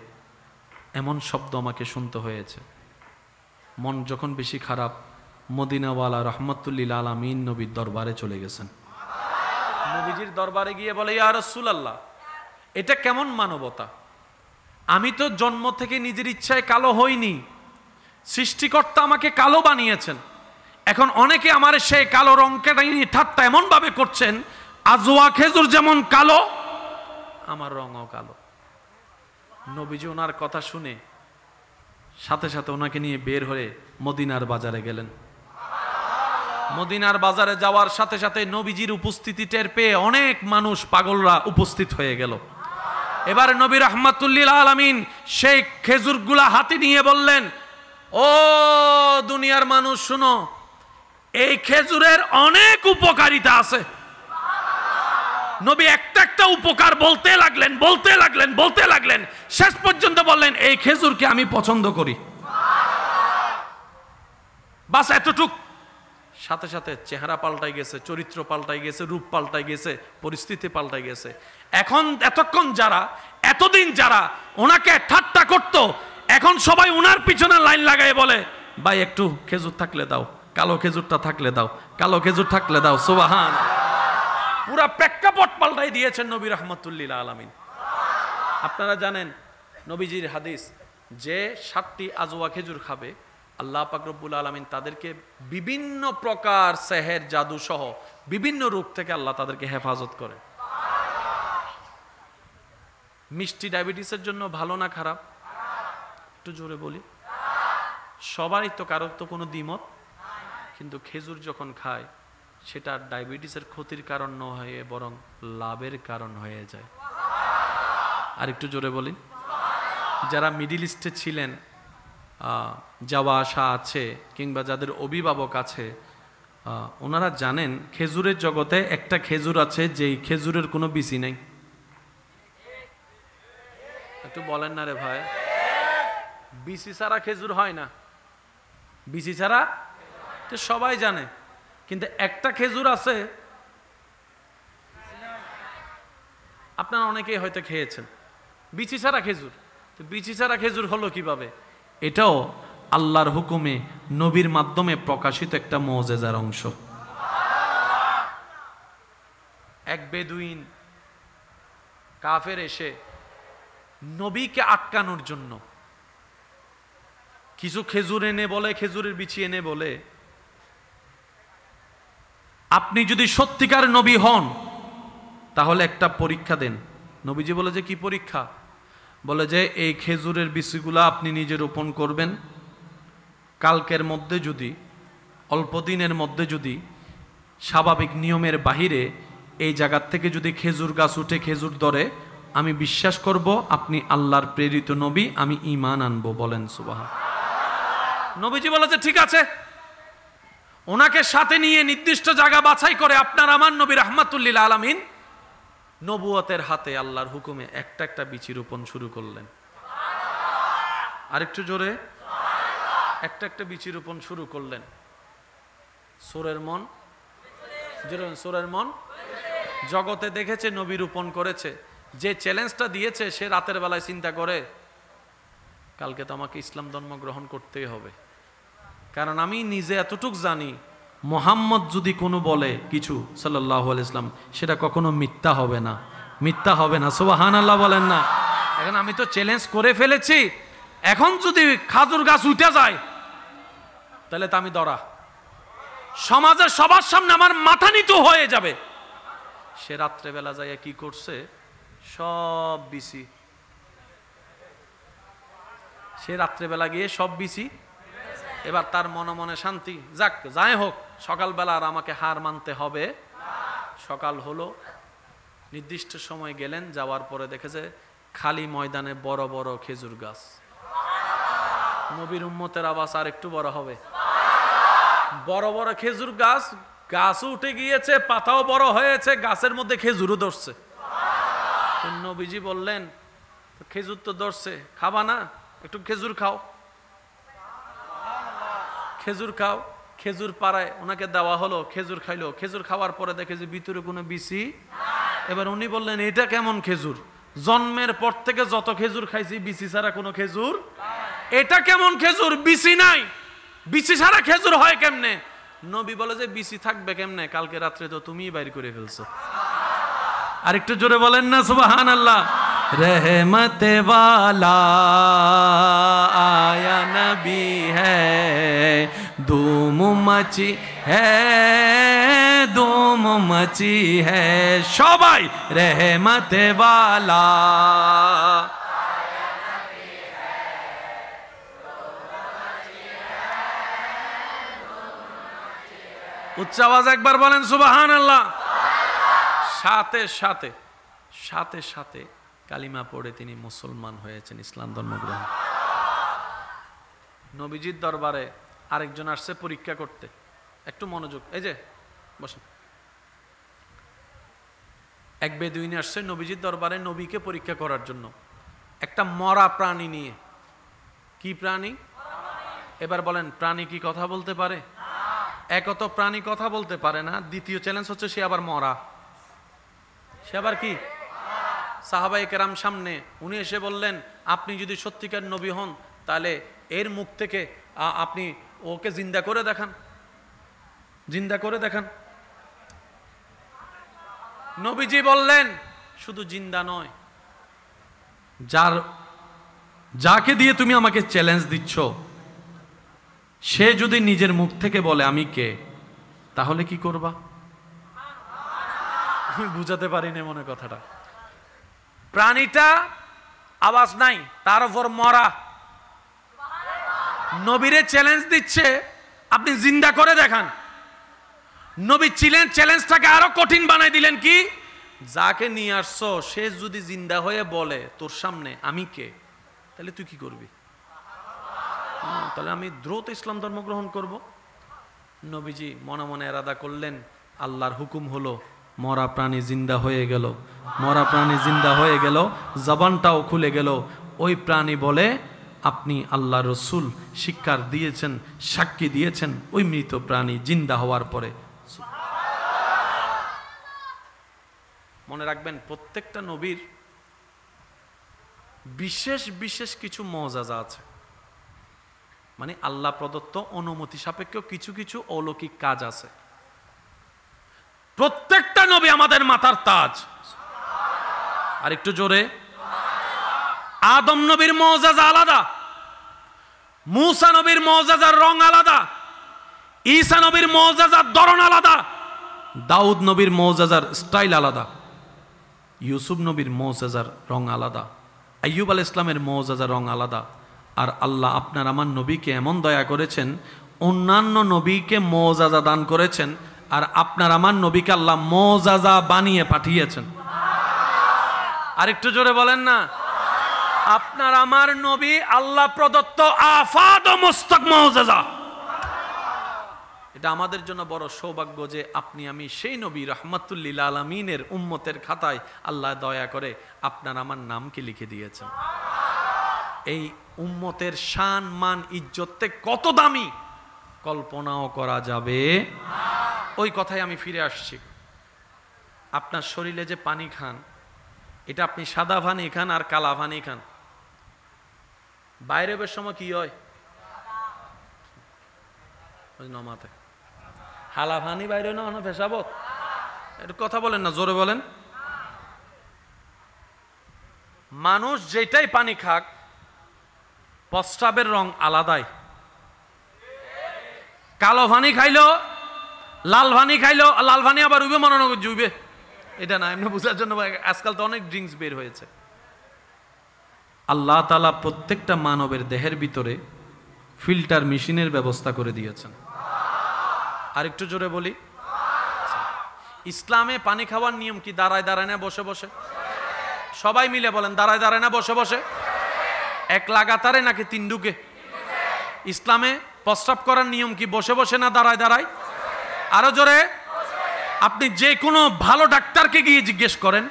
এমন শব্দ আমাকে শুনতে হয়েছে। মন যখন বেশি খারাপ, মদিনাওয়ালা রহমতুল্লিল আলামিন নবীর দরবারে চলে গেছেন। নবীজির দরবারে গিয়ে বলে, ইয়া রাসূলুল্লাহ, এটা কেমন মানবতা? আমি তো জন্ম থেকে নিজের ইচ্ছায় কালো হইনি, সৃষ্টিকর্তা আমাকে কালো বানিয়েছেন। এখন অনেকে আমার সেই কালো রঙকে নিয়ে ঠাট্টা এমন ভাবে করছেন, আজওয়া খেজুর যেমন কালো আমার রঙও কালো। নবীজি ওনার কথা শুনে সাথে সাথে ওনাকে নিয়ে বের হয়ে মদিনার বাজারে গেলেন। মদিনার বাজারে যাওয়ার সাথে সাথে নবীজির উপস্থিতি টের পেয়ে অনেক মানুষ পাগলরা উপস্থিত হয়ে গেল। এবার নবী রাহমাতুল্লিল আলামিন সেই খেজুরগুলা হাতে নিয়ে বললেন, ও দুনিয়ার মানুষ শুনো, এই খেজুরের অনেক উপকারিতা আছে। নবী একটা একটা উপকার বলতে লাগলেন, বলতে লাগলেন, বলতে লাগলেন, শেষ পর্যন্ত বললেন, এই খেজুরকে আমি পছন্দ করি। বাস এতটুক। সাথে সাথে চেহারা পাল্টাই গেছে, চরিত্র পাল্টাই গেছে, রূপ পাল্টাই গেছে, পরিস্থিতি পাল্টাই গেছে। এখন এতক্ষণ যারা, এতদিন যারা ওনাকে ঠাট্টা করত, এখন সবাই ওনার পিছনে লাইন লাগায় বলে, ভাই একটু খেজুর থাকলে দাও, কালো খেজুরটা থাকলে দাও, কালো খেজুর থাকলে দাও। সুবহান। পুরা প্রেক্ষাপট পাল্টাই দিয়েছেন নবী রাহমাতুল্লিল আলামিন। আপনারা জানেন নবীজির হাদিস, যে 7টি আজওয়া খেজুর খাবে আল্লাহ পাক রব্বুল আলামিন তাদেরকে বিভিন্ন প্রকার সেহের, জাদু সহ বিভিন্ন রোগ থেকে আল্লাহ তাদেরকে হেফাজত করে। মিষ্টি ডায়াবেটিসের জন্য ভালো না খারাপ? একটু জোরে বলি। সবাই তো, কারোর তো কোনো দ্বিমত। কিন্তু খেজুর যখন খায় সেটা ডায়াবেটিসের ক্ষতির কারণ না হয়ে বরং লাভের কারণ হয়ে যায়। আর একটু জোরে বলি। যারা মিডিল ইস্টে ছিলেন, যাওয়া আসা আছে, কিংবা যাদের অভিভাবক আছে, ওনারা জানেন খেজুরের জগতে একটা খেজুর আছে যেই খেজুরের কোনো বিচি নেই। একটু বলেন না রে ভাই। বিচি ছাড়া খেজুর হয় না, বিচি ছাড়া তো সবাই জানে। কিন্তু একটা খেজুর আছে, আপনারা অনেকেই হয়তো খেয়েছেন, বিচি ছাড়া খেজুর। তো বিচি ছাড়া খেজুর হলো কিভাবে? এটাও আল্লাহর হুকুমে নবীর মাধ্যমে প্রকাশিত একটা মুজিজার অংশ। এক বেদুইন কাফের এসে নবীকে আটকানোর জন্য কিছু খেজুর এনে বলে, খেজুরের বিচি এনে বলে, আপনি যদি সত্যিকার নবী হন তাহলে একটা পরীক্ষা দেন। নবীজি বলে যে কি পরীক্ষা? বলে যে এই খেজুরের বিচিগুলা আপনি নিজে রোপণ করবেন, কালকের মধ্যে যদি, অল্প দিনের মধ্যে যদি স্বাভাবিক নিয়মের বাহিরে এই জায়গার থেকে যদি খেজুর গাছ উঠে খেজুর ধরে, আমি বিশ্বাস করব আপনি আল্লাহর প্রেরিত নবী, আমি ঈমান আনবো। বলেন সুবহান। নবীজি বলে যে ঠিক আছে। ওনাকে সাথে নিয়ে নির্দিষ্ট জায়গা বাছাই করে আপনার আমার নবী রাহমাতুল্লিল আলামিন নবুয়তের হাতে আল্লাহর হুকুমে একটা একটা বিচি রোপণ শুরু করলেন। আরেকটু জোরে। একটা একটা বিচি রোপণ শুরু করলেন। সোরের মন, সোরের মন জগতে দেখেছে নবী রোপণ করেছে। যে চ্যালেঞ্জটা দিয়েছে সে রাতের বেলায় চিন্তা করে, কালকে তো আমাকে ইসলাম ধর্ম গ্রহণ করতেই হবে, কারণ আমি নিজে এতটুক জানি মোহাম্মদ যদি কোনো বলে কিছু সাল্লাল্লাহু আলাইহি ওয়াসাল্লাম, সেটা কখনো মিথ্যা হবে না, মিথ্যা হবে না। সুবহানাল্লাহ বলেন না। এখন আমি তো চ্যালেঞ্জ করে ফেলেছি, এখন যদি খাজুর গাছ উঠে যায় তাহলে তো আমি ধরা, সমাজের সবার সামনে আমার মাথা নিচু হয়ে যাবে। সে রাত্রেবেলা যাইয়া কি করছে, সব বিচি, সে রাত্রেবেলা গিয়ে সব বিচি এবার তার মনে মনে শান্তি, যাক যাই হোক, সকালবেলা আর আমাকে হার মানতে হবে। সকাল হলো, নির্দিষ্ট সময় গেলেন, যাওয়ার পরে দেখেছে খালি ময়দানে বড় বড় খেজুর গাছ। নবীর উম্মতের আওয়াজ আর একটু বড় হবে। বড় বড় খেজুর গাছ, গাছও উঠে গিয়েছে, পাতাও বড় হয়েছে, গাছের মধ্যে খেজুরও ধরছে। নবীজি বললেন, খেজুর তো ধরছে, খাবা না? একটু খেজুর খাও, খেজুর খাও। খেজুর পাড়ায় ওনাকে দেওয়া হলো, খেজুর খাইলো। খেজুর খাওয়ার পরে দেখে যে ভিতরে কোনো বিচি। এবার উনি বললেন, এটা কেমন খেজুর? জন্মের পর থেকে যত খেজুর খাইছি বিচি ছাড়া কোনো খেজুর। এটা কেমন খেজুর? বিচি নাই। বিচি ছাড়া খেজুর হয় কেমনে? নবী বলে যে বিচি থাকবে কেমনে? কালকে রাত্রে তো তুমিই বাইর করে ফেলছো। আর একটু জোরে বলেন না সুবহানাল্লাহ। रहमत वाला आया नबी है, धूम मची है, धूम मची है, সবাই रहमत वाला উচ্চ আওয়াজ একবার বলেন সুবহানাল্লাহ। সাথে সাথে সাথে সাথে কালিমা পড়ে তিনি মুসলমান হয়েছেন, ইসলাম ধর্ম গ্রহণ। নবীজির দরবারে আরেকজন আসছে পরীক্ষা করতে। একটু মনোযোগ, এই যে বসেন। এক বেদুইন আসছে নবীজির দরবারে নবীকে পরীক্ষা করার জন্য, একটা মরা প্রাণী নিয়ে। কি প্রাণী? এবার বলেন, প্রাণী কি কথা বলতে পারে? একত প্রাণী কথা বলতে পারে না, দ্বিতীয় চ্যালেঞ্জ হচ্ছে সে আবার মরা। সে আবার কি? সাহাবায়ে কেরাম সামনে, উনি এসে বললেন, আপনি যদি সত্যিকার নবী হন তাহলে এর মুখ থেকে আপনি ওকে জিন্দা করে দেখান, জিন্দা করে দেখান। নবীজি বললেন, শুধু জিন্দা নয়, যাকে দিয়ে তুমি আমাকে চ্যালেঞ্জ দিচ্ছ সে যদি নিজের মুখ থেকে বলে আমি কে, তাহলে কি করবা? আমি বুঝাতে পারিনি মনে কথাটা। প্রাণীটা আওয়াজ নাই, তার উপর মরা। নবীরে চ্যালেঞ্জ দিচ্ছে, আপনি জিন্দা করে দেখান। নবী ছিলেন, চ্যালেঞ্জটাকে আরো কঠিন বানাই দিলেন। কি? যাকে নিয়ে আসছো সে যদি জিন্দা হয়ে বলে তোর সামনে আমি কে, তাহলে তুই কি করবি? তাহলে আমি দ্রুত ইসলাম ধর্ম গ্রহণ করব। নবীজি মনে মনে এরাদা করলেন, আল্লাহর হুকুম হলো, মরা প্রাণী জিন্দা হয়ে গেল। মরা প্রাণী জিন্দা হয়ে গেল, জবানটাও খুলে গেল। ওই প্রাণী বলে, আপনি আল্লাহ রসুল, শিক্ষার দিয়েছেন, সাক্ষী দিয়েছেন ওই মৃত প্রাণী জিন্দা হওয়ার পরে। মনে রাখবেন, প্রত্যেকটা নবীর বিশেষ বিশেষ কিছু মুআজিজা আছে, মানে আল্লাহ প্রদত্ত অনুমতি সাপেক্ষ কিছু কিছু অলৌকিক কাজ আছে। প্রত্যেকটা নবী আমাদের মাথার তাজ। আর একটু জোরে। আদম নবীর মুআজিজা আলাদা, মূসা নবীর মুআজিজার রং আলাদা, ঈসা নবীর মুআজিজার ধরন আলাদা, দাউদ নবীর মুআজিজার স্টাইল আলাদা, ইউসুফ নবীর মুআজিজার রং আলাদা, আইয়ুব আলাইহিস সালামের মুআজিজার রং আলাদা। আর আল্লাহ আপনার আমার নবীকে এমন দয়া করেছেন, অন্যান্য নবীকে মুআজিজা দান করেছেন, আর আপনার আমার নবীকে আল্লাহ মুআজিজা বানিয়ে পাঠিয়েছেন। আরেকটু জোরে বলেন না। আপনার আমার নবী আল্লাহ প্রদত্ত আফাদ ও মুস্তাক মুআজিজা। এটা আমাদের জন্য বড় সৌভাগ্য যে আপনি আমি সেই নবী রাহমাতুল লিল আলামিনের উম্মতের খাতায় আল্লাহ দয়া করে আপনার আমার নামকে লিখে দিয়েছেন। এই উম্মতের শান মান ইজ্জতে কত দামি কল্পনাও করা যাবে। ওই কথায় আমি ফিরে আসছি। আপনার শরীরে যে পানি খান, এটা আপনি সাদা পানি খান আর কালা পানি খান, বাইরে বের সময় কি হয়? নমাতে হালা পানি বাইরে না পেশাবত। একটু কথা বলেন না, জোরে বলেন। মানুষ যেটাই পানি খাক, প্রস্রাবের রং আলাদাই। কালো পানি খাইলো, লাল পানি খাইলো, লাল পানি আবার উইবে মনে নগর জুইবে, এটা না, এমনি বোঝার জন্য আজকাল তো অনেক ড্রিঙ্কস বের হয়েছে। আল্লাহ তাআলা প্রত্যেকটা মানবের দেহের ভিতরে ফিল্টার মেশিনের ব্যবস্থা করে দিয়েছেন। আরেকটু জোরে বলি, ইসলামে পানি খাওয়ার নিয়ম কি দাঁড়ায় দাঁড়ায় না বসে বসে? সবাই মিলে বলেন, দাঁড়ায় দাঁড়ায় না বসে বসে? এক লাগাতারে নাকি তিন ঢুকে? ইসলামে প্রস্রাব করার নিয়ম কি বসে বসে না দাঁড়ায় দাঁড়ায়? আরো জোরে। আপনি যে কোনো ভালো ডাক্তারকে গিয়ে জিজ্ঞেস করেন,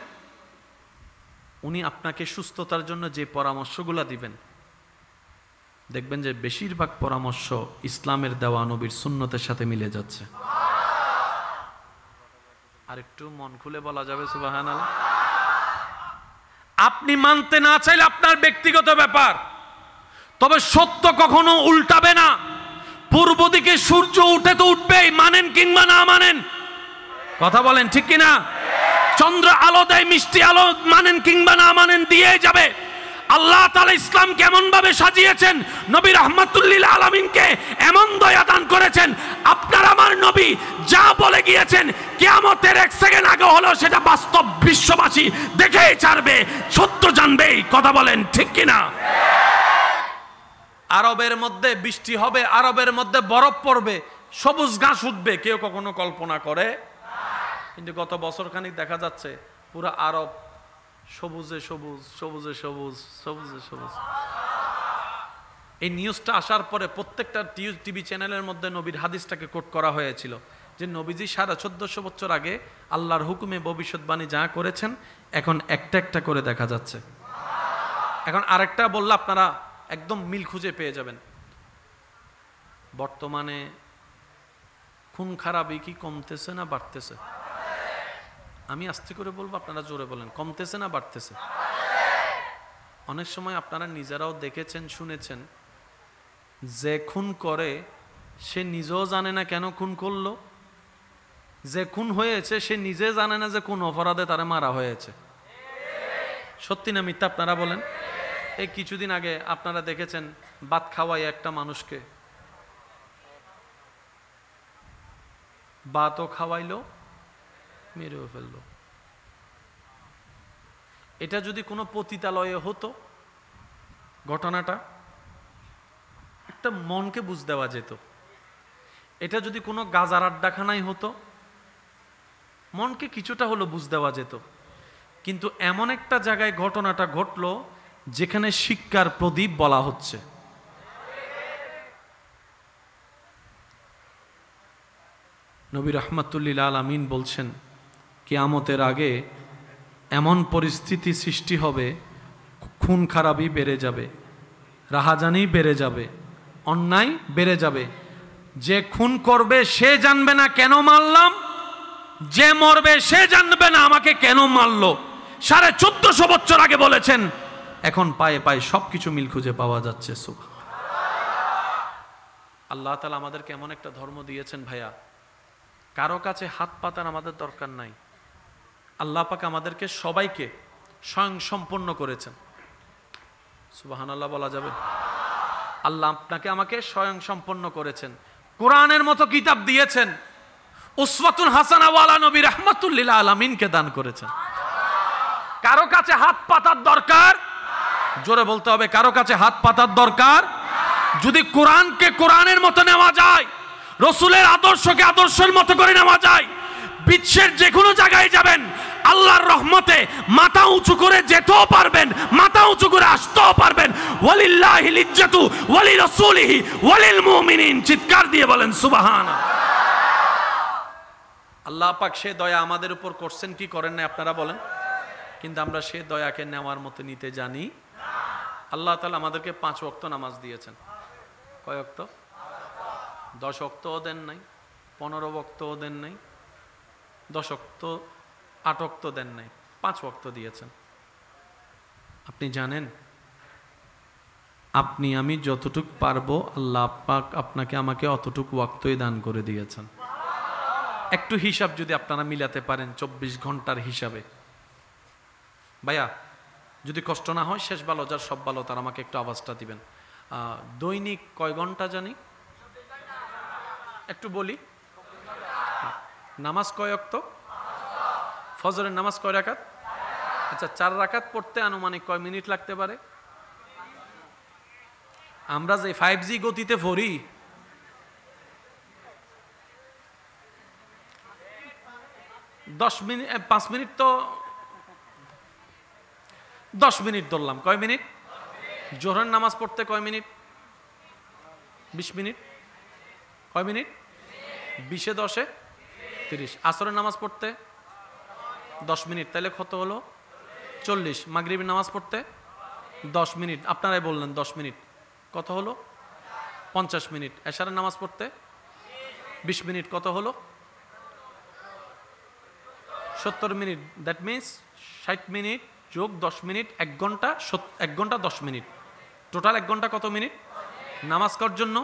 উনি আপনাকে সুস্থতার জন্য যে পরামর্শগুলো দিবেন, দেখবেন যে বেশিরভাগ পরামর্শ ইসলামের দেওয়া নবীর সুন্নতের সাথে মিলে যাচ্ছে। আর একটু মন খুলে বলা যাবে সুবহানাল্লাহ? আপনি মানতে না চাইলে আপনার ব্যক্তিগত ব্যাপার, তবে সত্য কখনো উল্টাবে না। পূর্ব দিকে সূর্য উঠে তো উঠবেই, মানেন কিংবা না মানেন, কথা বলেন ঠিক কিনা? চন্দ্র আলো দেয়, মিষ্টি আলো, মানেন কিংবা না মানেন দিয়ে যাবে। আল্লাহ তাআলা ইসলাম কেমন ভাবে সাজিয়েছেন, নবী রাহমাতুল লিল আলামিনকে এমন দয়া দান করেছেন, আপনার আমার নবী যা বলে গিয়েছেন কিয়ামতের এক সেকেন্ড আগে হলো সেটা বাস্তব বিশ্ববাসী দেখেই ছাড়বে, সত্য জানবেই, কথা বলেন ঠিক কিনা? আরবের মধ্যে বৃষ্টি হবে, আরবের মধ্যে বরফ পড়বে, সবুজ ঘাস উঠবে, কেউ কখনো কল্পনা করে? কিন্তু গত বছর খানিক দেখা যাচ্ছে পুরো আরব সবুজে সবুজ, সবুজে সবুজ, সবুজে সবুজ। এই নিউজটা আসার পরে প্রত্যেকটা টিভি চ্যানেলের মধ্যে নবীর হাদিসটাকে কোট করা হয়েছিল যে নবীজি 1450 বছর আগে আল্লাহর হুকুমে ভবিষ্যৎবাণী যা করেছেন এখন একটা একটা করে দেখা যাচ্ছে। এখন আরেকটা বললে আপনারা একদম মিল খুঁজে পেয়ে যাবেন। বর্তমানে খুন খারাপি কি কমতেছে না বাড়তেছে? আমি আস্তে করে বলবো, আপনারা জোরে বলেন, কমতেছে না বাড়তেছে? অনেক সময় আপনারা নিজেরাও দেখেছেন, শুনেছেন, যে খুন করে সে নিজেও জানে না কেন খুন করলো, যে খুন হয়েছে সে নিজে জানে না যে কোন অপরাধে তারে মারা হয়েছে। সত্যি না মিথ্যা আপনারা বলেন? এই কিছুদিন আগে আপনারা দেখেছেন ভাত খাওয়াই একটা মানুষকে ভাতও খাওয়াইলো, মেরেও ফেললো। এটা যদি কোনো পতিতালয়ে হতো ঘটনাটা, একটা মনকে বুঝ দেওয়া যেত। এটা যদি কোনো গাজার আড্ডাখানায় হতো, মনকে কিছুটা হলো বুঝ দেওয়া যেত। কিন্তু এমন একটা জায়গায় ঘটনাটা ঘটলো যেখানে শিক্ষার প্রদীপ বলা হচ্ছে। নবী রাহমাতুল লিল আলামিন বলছেন, কিয়ামতের আগে এমন পরিস্থিতি সৃষ্টি হবে, খুন খারাপি বেড়ে যাবে, রাহাজানি বেড়ে যাবে, অন্যায় বেড়ে যাবে। যে খুন করবে সে জানবে না কেন মারলাম, যে মরবে সে জানবে না আমাকে কেন মারলো। 1450 বছর আগে বলেছেন, এখন পায়ে পায়ে সবকিছু মিল খুঁজে পাওয়া যাচ্ছে। আল্লাহ তাআলা আমাদেরকে এমন একটা ধর্ম দিয়েছেন ভাইয়া, কারো কাছে হাত পাতার আমাদের দরকার নাই। আল্লাহ পাক আমাদেরকে সবাইকে স্বয়ং সম্পন্ন করেছেন। সুবহানাল্লাহ বলা যাবে? আল্লাহ আপনাকে আমাকে স্বয়ং সম্পন্ন করেছেন, কোরআনের মতো কিতাব দিয়েছেন, উসওয়াতুন হাসানা ওয়ালা নবী রাহমাতুল লিল আলামিনকে দান করেছেন। কারো কাছে হাত পাতার দরকার, জোরে বলতে হবে, কারো কাছে হাত পাতার দরকার। যদি কোরআনকে কোরআনের মতো নেওয়া যায়, রসুলের আদর্শকে আদর্শের মতো করে নেওয়া যায়, বিশ্বের যে কোনো জায়গায় যাবেন আল্লাহর রহমতে মাথা উঁচু করে যেতেও পারবেন, মাথা উঁচু করে আসতেও পারবেন। ওয়ালিল্লাহিল ইজ্জাতু ওয়ালি রাসূলিহি ওয়ালিল মুমিনিন, চিৎকার দিয়ে বলেন সুবহানাল্লাহ। আল্লাহ পাক সে দয়া আমাদের উপর করছেন কি করেন না আপনারা বলেন? কিন্তু আমরা সে দয়াকে নেওয়ার মতো নিতে জানি না। আল্লাহ তাআলা আমাদেরকে 5 ওয়াক্ত নামাজ দিয়েছেন। কয় ওয়াক্ত? 10 ওয়াক্তও দেন নাই, 15 ওয়াক্তও দেন নাই, 10 ওয়াক্ত 8 ওয়াক্ত দেন নাই, 5 ওয়াক্ত দিয়েছেন। আপনি জানেন আপনি আমি যতটুকু পারবো আল্লাহ পাক আপনাকে আমাকে অতটুকু ওয়াক্তই দান করে দিয়েছেন। একটু হিসাব যদি আপনারা মিলাতে পারেন 24 ঘন্টার হিসাবে, ভাইয়া যদি কষ্ট না হয়, শেষ ভালো যার সব ভালো তার আমাকে একটু আওয়াজটা দিবেন। দৈনিক কয় ঘন্টা জানি একটু বলি? নামাজ কয় ওয়াক্ত? ফজরের নামাজ কয় রাকাত? আচ্ছা, 4 রাকাত পড়তে আনুমানিক কয় মিনিট লাগতে পারে? আমরা যে 5G গতিতে পড়ি, দশ মিনিট 5 মিনিট তো 10 মিনিট ধরলাম। কয় মিনিট? জোহরের নামাজ পড়তে কয় মিনিট? 20 মিনিট। কয় মিনিট? 20-এ 10-এ 30। আসরের নামাজ পড়তে 10 মিনিট, তাহলে কত হলো? 40। মাগরিবের নামাজ পড়তে 10 মিনিট, আপনারাই বললেন 10 মিনিট, কত হলো? 50 মিনিট। এশারের নামাজ পড়তে 20 মিনিট, কত হলো? 70 মিনিট। দ্যাট মিনস 60 মিনিট যোগ 10 মিনিট, 1 ঘন্টা। 1 ঘন্টা 10 মিনিট, টোটাল 1 ঘন্টা কত মিনিট? নামাজ কার জন্য?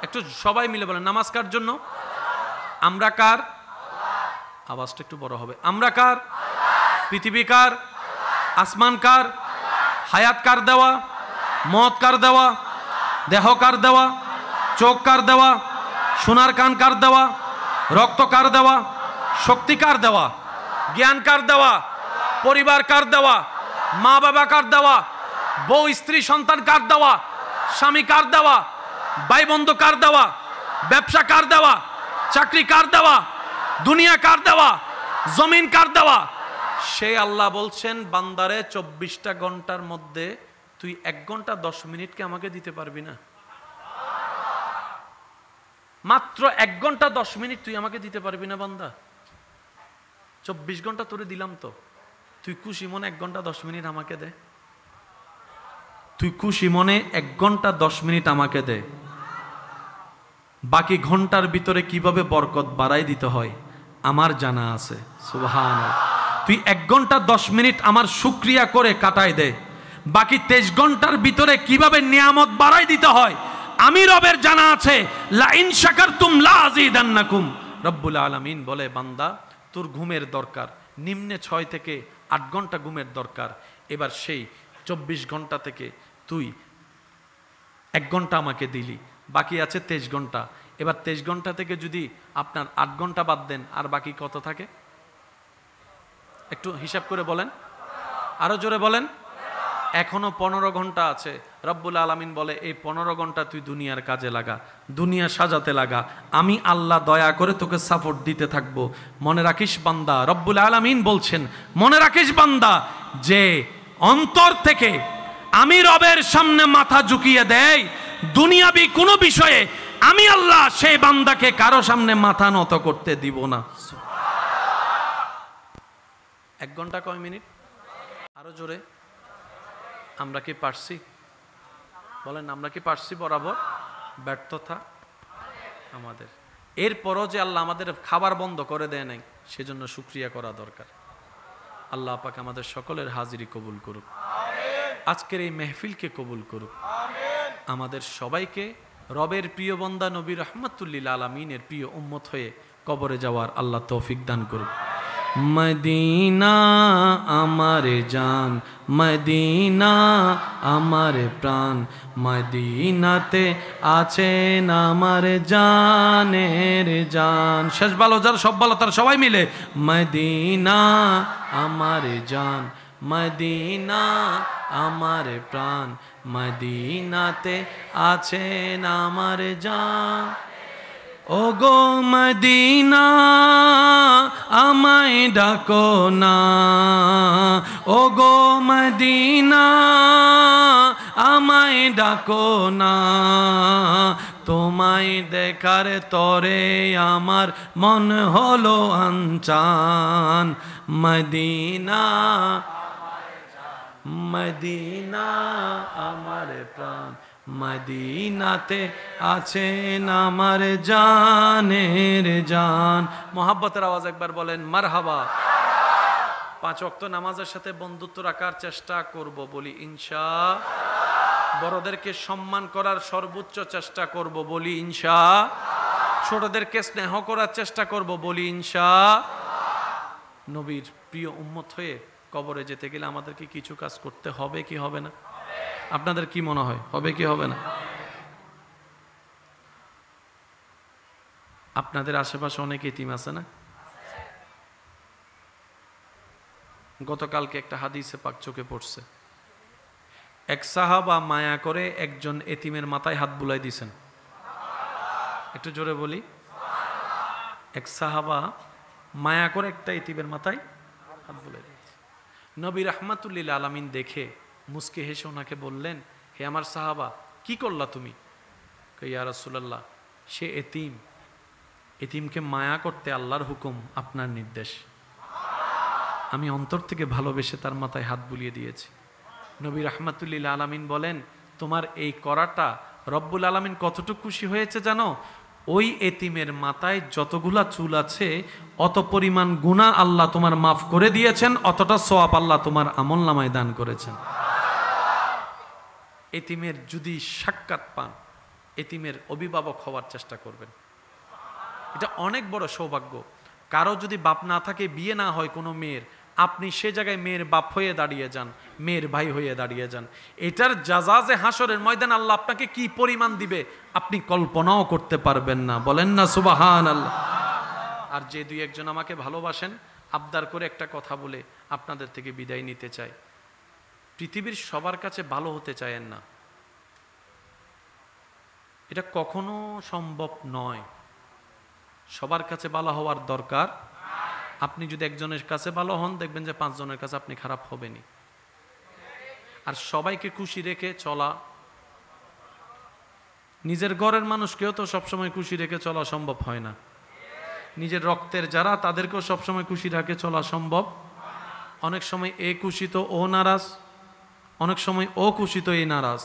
একটু সবাই মিলে বলেন, নামাজ কার জন্য? আমরা কার? আওয়াজটা একটু বড় হবে। আমরা কার? পৃথিবী কার? আসমান কার? হায়াত কার দেওয়া? মত কার দেওয়া? দেহ কার দেওয়া? চোখ কার দেওয়া? সোনার কান কার দেওয়া? রক্ত কার দেওয়া? শক্তি কার দেওয়া? জ্ঞান কার দেওয়া? পরিবার কার দেওয়া? মা বাবা কার দেওয়া? বউ স্ত্রী সন্তান কার দেওয়া? স্বামী কার দেওয়া? ভাই বন্ধু কার দেওয়া? ব্যবসা কার দেওয়া? চাকরি কার দেওয়া? দুনিয়া কার দেওয়া? জমিন কার দেওয়া? সেই আল্লাহ বলছেন, বান্দারে 24টা ঘন্টার মধ্যে তুই 1 ঘন্টা 10 মিনিটকে আমাকে দিতে পারবি না? মাত্র 1 ঘন্টা 10 মিনিট তুই আমাকে দিতে পারবি না বান্দা? 24 ঘন্টা তোরে দিলাম, তো তুই খুশি মনে 1 ঘন্টা 10 মিনিট আমাকে দে। তুই খুশি মনে 1 ঘন্টা 10 মিনিট আমাকে দে। বাকি ঘন্টার ভিতরে কিভাবে বরকত বাড়াই দিতে হয় আমার জানা আছে। সুবহানাল্লাহ। তুই 1 ঘন্টা 10 মিনিট আমার শুকরিয়া করে কাটাই দে। বাকি 23 ঘন্টার ভিতরে কিভাবে নিয়ামত বাড়াই দিতে হয় আমি রবের জানা আছে। লা ইন শাকারতুম লা আযীদান্নাকুম। রব্বুল আলামিন বলে, বান্দা তোর ঘুমের দরকার নিম্নে 6 থেকে 8 ঘন্টা ঘুমের দরকার। এবার সেই 24 ঘন্টা থেকে তুই 1 ঘন্টা আমাকে দিলি, বাকি আছে 23 ঘন্টা। এবার 23 ঘন্টা থেকে যদি আপনার 8 ঘন্টা বাদ দেন, আর বাকি কত থাকে? একটু হিসাব করে বলেন, আরো জোরে বলেন। এখনো 15 ঘন্টা আছে। রব্বুল আলামিন বলে, এই 15 ঘন্টা তুই দুনিয়ার কাজে লাগা, দুনিয়া সাজাতে লাগা। আমি আল্লাহ দয়া করে তোকে সাপোর্ট দিতে থাকবো। মনে রাখিস বান্দা, রব্বুল আলামিন বলছেন, মনে রাখিস বান্দা, যে অন্তর থেকে আমি রবের সামনে মাথা ঝুঁকিয়ে দেয় দুনিয়াবি কোনো বিষয়ে, আমি আল্লাহ সেই বান্দাকে কারো সামনে মাথা নত করতে দিব না। 1 ঘন্টা কয় মিনিট? আরো জোরে। আমরা কি পারছি? বলেন, আমরা কি পারছি? বরাবর ব্যর্থতা আমাদের। এরপরও যে আল্লাহ আমাদের খাবার বন্ধ করে দেয় নাই, সেজন্য শুকরিয়া করা দরকার। আল্লাহ পাক আমাদের সকলের হাজিরি কবুল করুক, আজকের এই মেহফিলকে কবুল করুক, আমাদের সবাইকে রবের প্রিয় বান্দা নবী রাহমাতুল্লিল আলামিনের প্রিয় উম্মত হয়ে কবরে যাওয়ার আল্লাহ তৌফিক দান করুক। মদিনা আমার জান, মদিনা আমার প্রাণ, মদিনাতে আছেন আমার জানের জান। শেষ ভালো যার, সব ভালো তার, সবাই মিলে মদিনা আমার জান, মদিনা আমার প্রাণ, মদিনাতে আছেন আমার জান। ও গো মদিনা আমায় ডাকো না, ও গো মদিনা আমায় ডাকো না, তোমায় দেখার তরে আমার মন হলো আনচান। মদিনা মদিনা আমার প্রাণ, মদিনাতে আছেন আমার জানের জান। মোহাব্বতের আওয়াজ একবার বলেন মারহাবা। 5 ওয়াক্ত নামাজের সাথে বন্ধুত্ব রাখার চেষ্টা করব, বলি ইনশাআল্লাহ। বড়দেরকে সম্মান করার সর্বোচ্চ চেষ্টা করব, বলি ইনশাআল্লাহ। ছোটদেরকে স্নেহ করার চেষ্টা করব, বলি ইনশাআল্লাহ। নবীর প্রিয় উম্মত হয়ে কবরে যেতে গেলে আমাদেরকে কিছু কাজ করতে হবে কি হবে না? আপনাদের কি মনে হয়, হবে কি হবে না? আপনাদের আশেপাশে অনেক এতিম আছে না? গতকালকে একটা হাদিসে পাক চোখে পড়ছে, এক সাহাবা মায়া করে একজন এতিমের মাথায় হাত বুলাই দিয়েছেন। একটু জোরে বলি। এক সাহাবা মায়া করে একটা এতিমের মাথায় হাত বুলাই দিয়েছে। নবী রাহমাতুল্লিল আলামিন দেখে মুস্কি হেসে ওনাকে বললেন, হে আমার সাহাবা, কি করলা তুমি? ইয়া রাসূলুল্লাহ, সে এতিম, এতিমকে মায়া করতে আল্লাহর হুকুম, আপনার নির্দেশ। আমি অন্তর থেকে ভালোবেসে তার মাথায় হাত বুলিয়ে দিয়েছি। নবী রাহমাতুল্লিল আলামিন বলেন, তোমার এই করাটা রব্বুল আলামিন কতটুকু খুশি হয়েছে জানো? ওই এতিমের মাথায় যতগুলা চুল আছে অত পরিমাণ গুনাহ আল্লাহ তোমার মাফ করে দিয়েছেন, অতটা সওয়াব আল্লাহ তোমার আমলনামায় দান করেছেন। এতিমের যদি সাক্ষাৎ পান, এতিমের অভিভাবক হওয়ার চেষ্টা করবেন। এটা অনেক বড় সৌভাগ্য। কারো যদি বাপ না থাকে, বিয়ে না হয় কোনো মেয়ের, আপনি সে জায়গায় মেয়ের বাপ হয়ে দাঁড়িয়ে যান, মেয়ের ভাই হয়ে দাঁড়িয়ে যান। এটার জাযাজে হাসরের ময়দান আল্লাহ আপনাকে কি পরিমাণ দিবে আপনি কল্পনাও করতে পারবেন না। বলেন না সুবহানাল্লাহ। আর যে দুই একজন আমাকে ভালোবাসেন, আবদার করে একটা কথা বলে আপনাদের থেকে বিদায় নিতে চাই। পৃথিবীর সবার কাছে ভালো হতে চায়েন না, এটা কখনো সম্ভব নয়। সবার কাছে ভালো হওয়ার দরকার। আপনি যদি একজনের কাছে ভালো হন, দেখবেন যে 5 জনের কাছে আপনি খারাপ হবেনই। আর সবাইকে খুশি রেখে চলা, নিজের ঘরের মানুষকেও তো সবসময় খুশি রেখে চলা সম্ভব হয় না। নিজের রক্তের যারা, তাদেরকেও সবসময় খুশি রেখে চলা সম্ভব। অনেক সময় এ খুশি তো ও নারাজ, অনেক সময় ও খুশি তো এ নারাজ।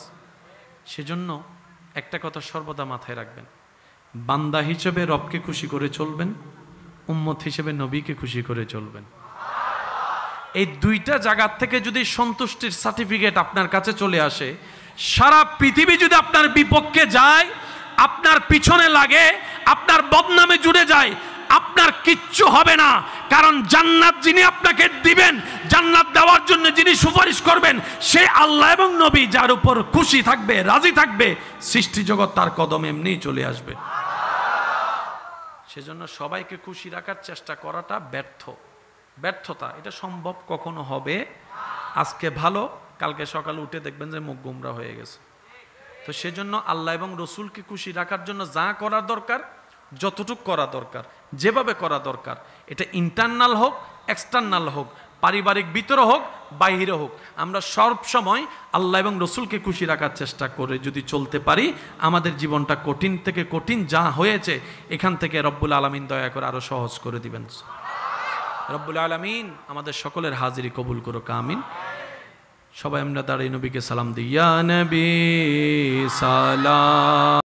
সেজন্য একটা কথা সর্বদা মাথায় রাখবেন, বান্দা হিসেবে রবকে খুশি করে চলবেন, উম্মত হিসেবে নবীকে খুশি করে চলবেন। এই দুইটা জায়গা থেকে যদি সন্তুষ্টির সার্টিফিকেট আপনার কাছে চলে আসে, সারা পৃথিবী যদি আপনার বিপক্ষে যায়, আপনার পিছনে লাগে, আপনার বদনামে জুড়ে যায়, আপনার কিচ্ছু হবে না। কারণ জান্নাত যিনি আপনাকে দিবেন, জান্নাত দেওয়ার জন্য যিনি সুপারিশ করবেন, সে আল্লাহ এবং নবী, যার উপর খুশি থাকবে, রাজি থাকবে, সৃষ্টি জগৎ তার কদমে এমনিই চলে আসবে। সেজন্য সবাইকে খুশি রাখার চেষ্টা করাটা ব্যর্থতা। এটা সম্ভব কখনো হবে? আজকে ভালো, কালকে সকালে উঠে দেখবেন যে মুখ গোমরা হয়ে গেছে। তো সেজন্য আল্লাহ এবং রসুলকে খুশি রাখার জন্য যা করার দরকার, যতটুকু করা দরকার, যেভাবে করা দরকার, এটা ইন্টারনাল হোক, এক্সটার্নাল হোক, পারিবারিক ভিতরে হোক, বাহিরে হোক, আমরা সব সময় আল্লাহ এবং রসুলকে খুশি রাখার চেষ্টা করে যদি চলতে পারি, আমাদের জীবনটা কঠিন থেকে কঠিন যা হয়েছে, এখান থেকে রব্বুল আলামিন দয়া করে আরো সহজ করে দিবেন। রব্বুল আলামিন আমাদের সকলের হাজিরি কবুল করুক, আমিন। সবাই আমরা দাঁড়িয়ে নবীকে সালাম দিই। ইয়া নবী সালাম।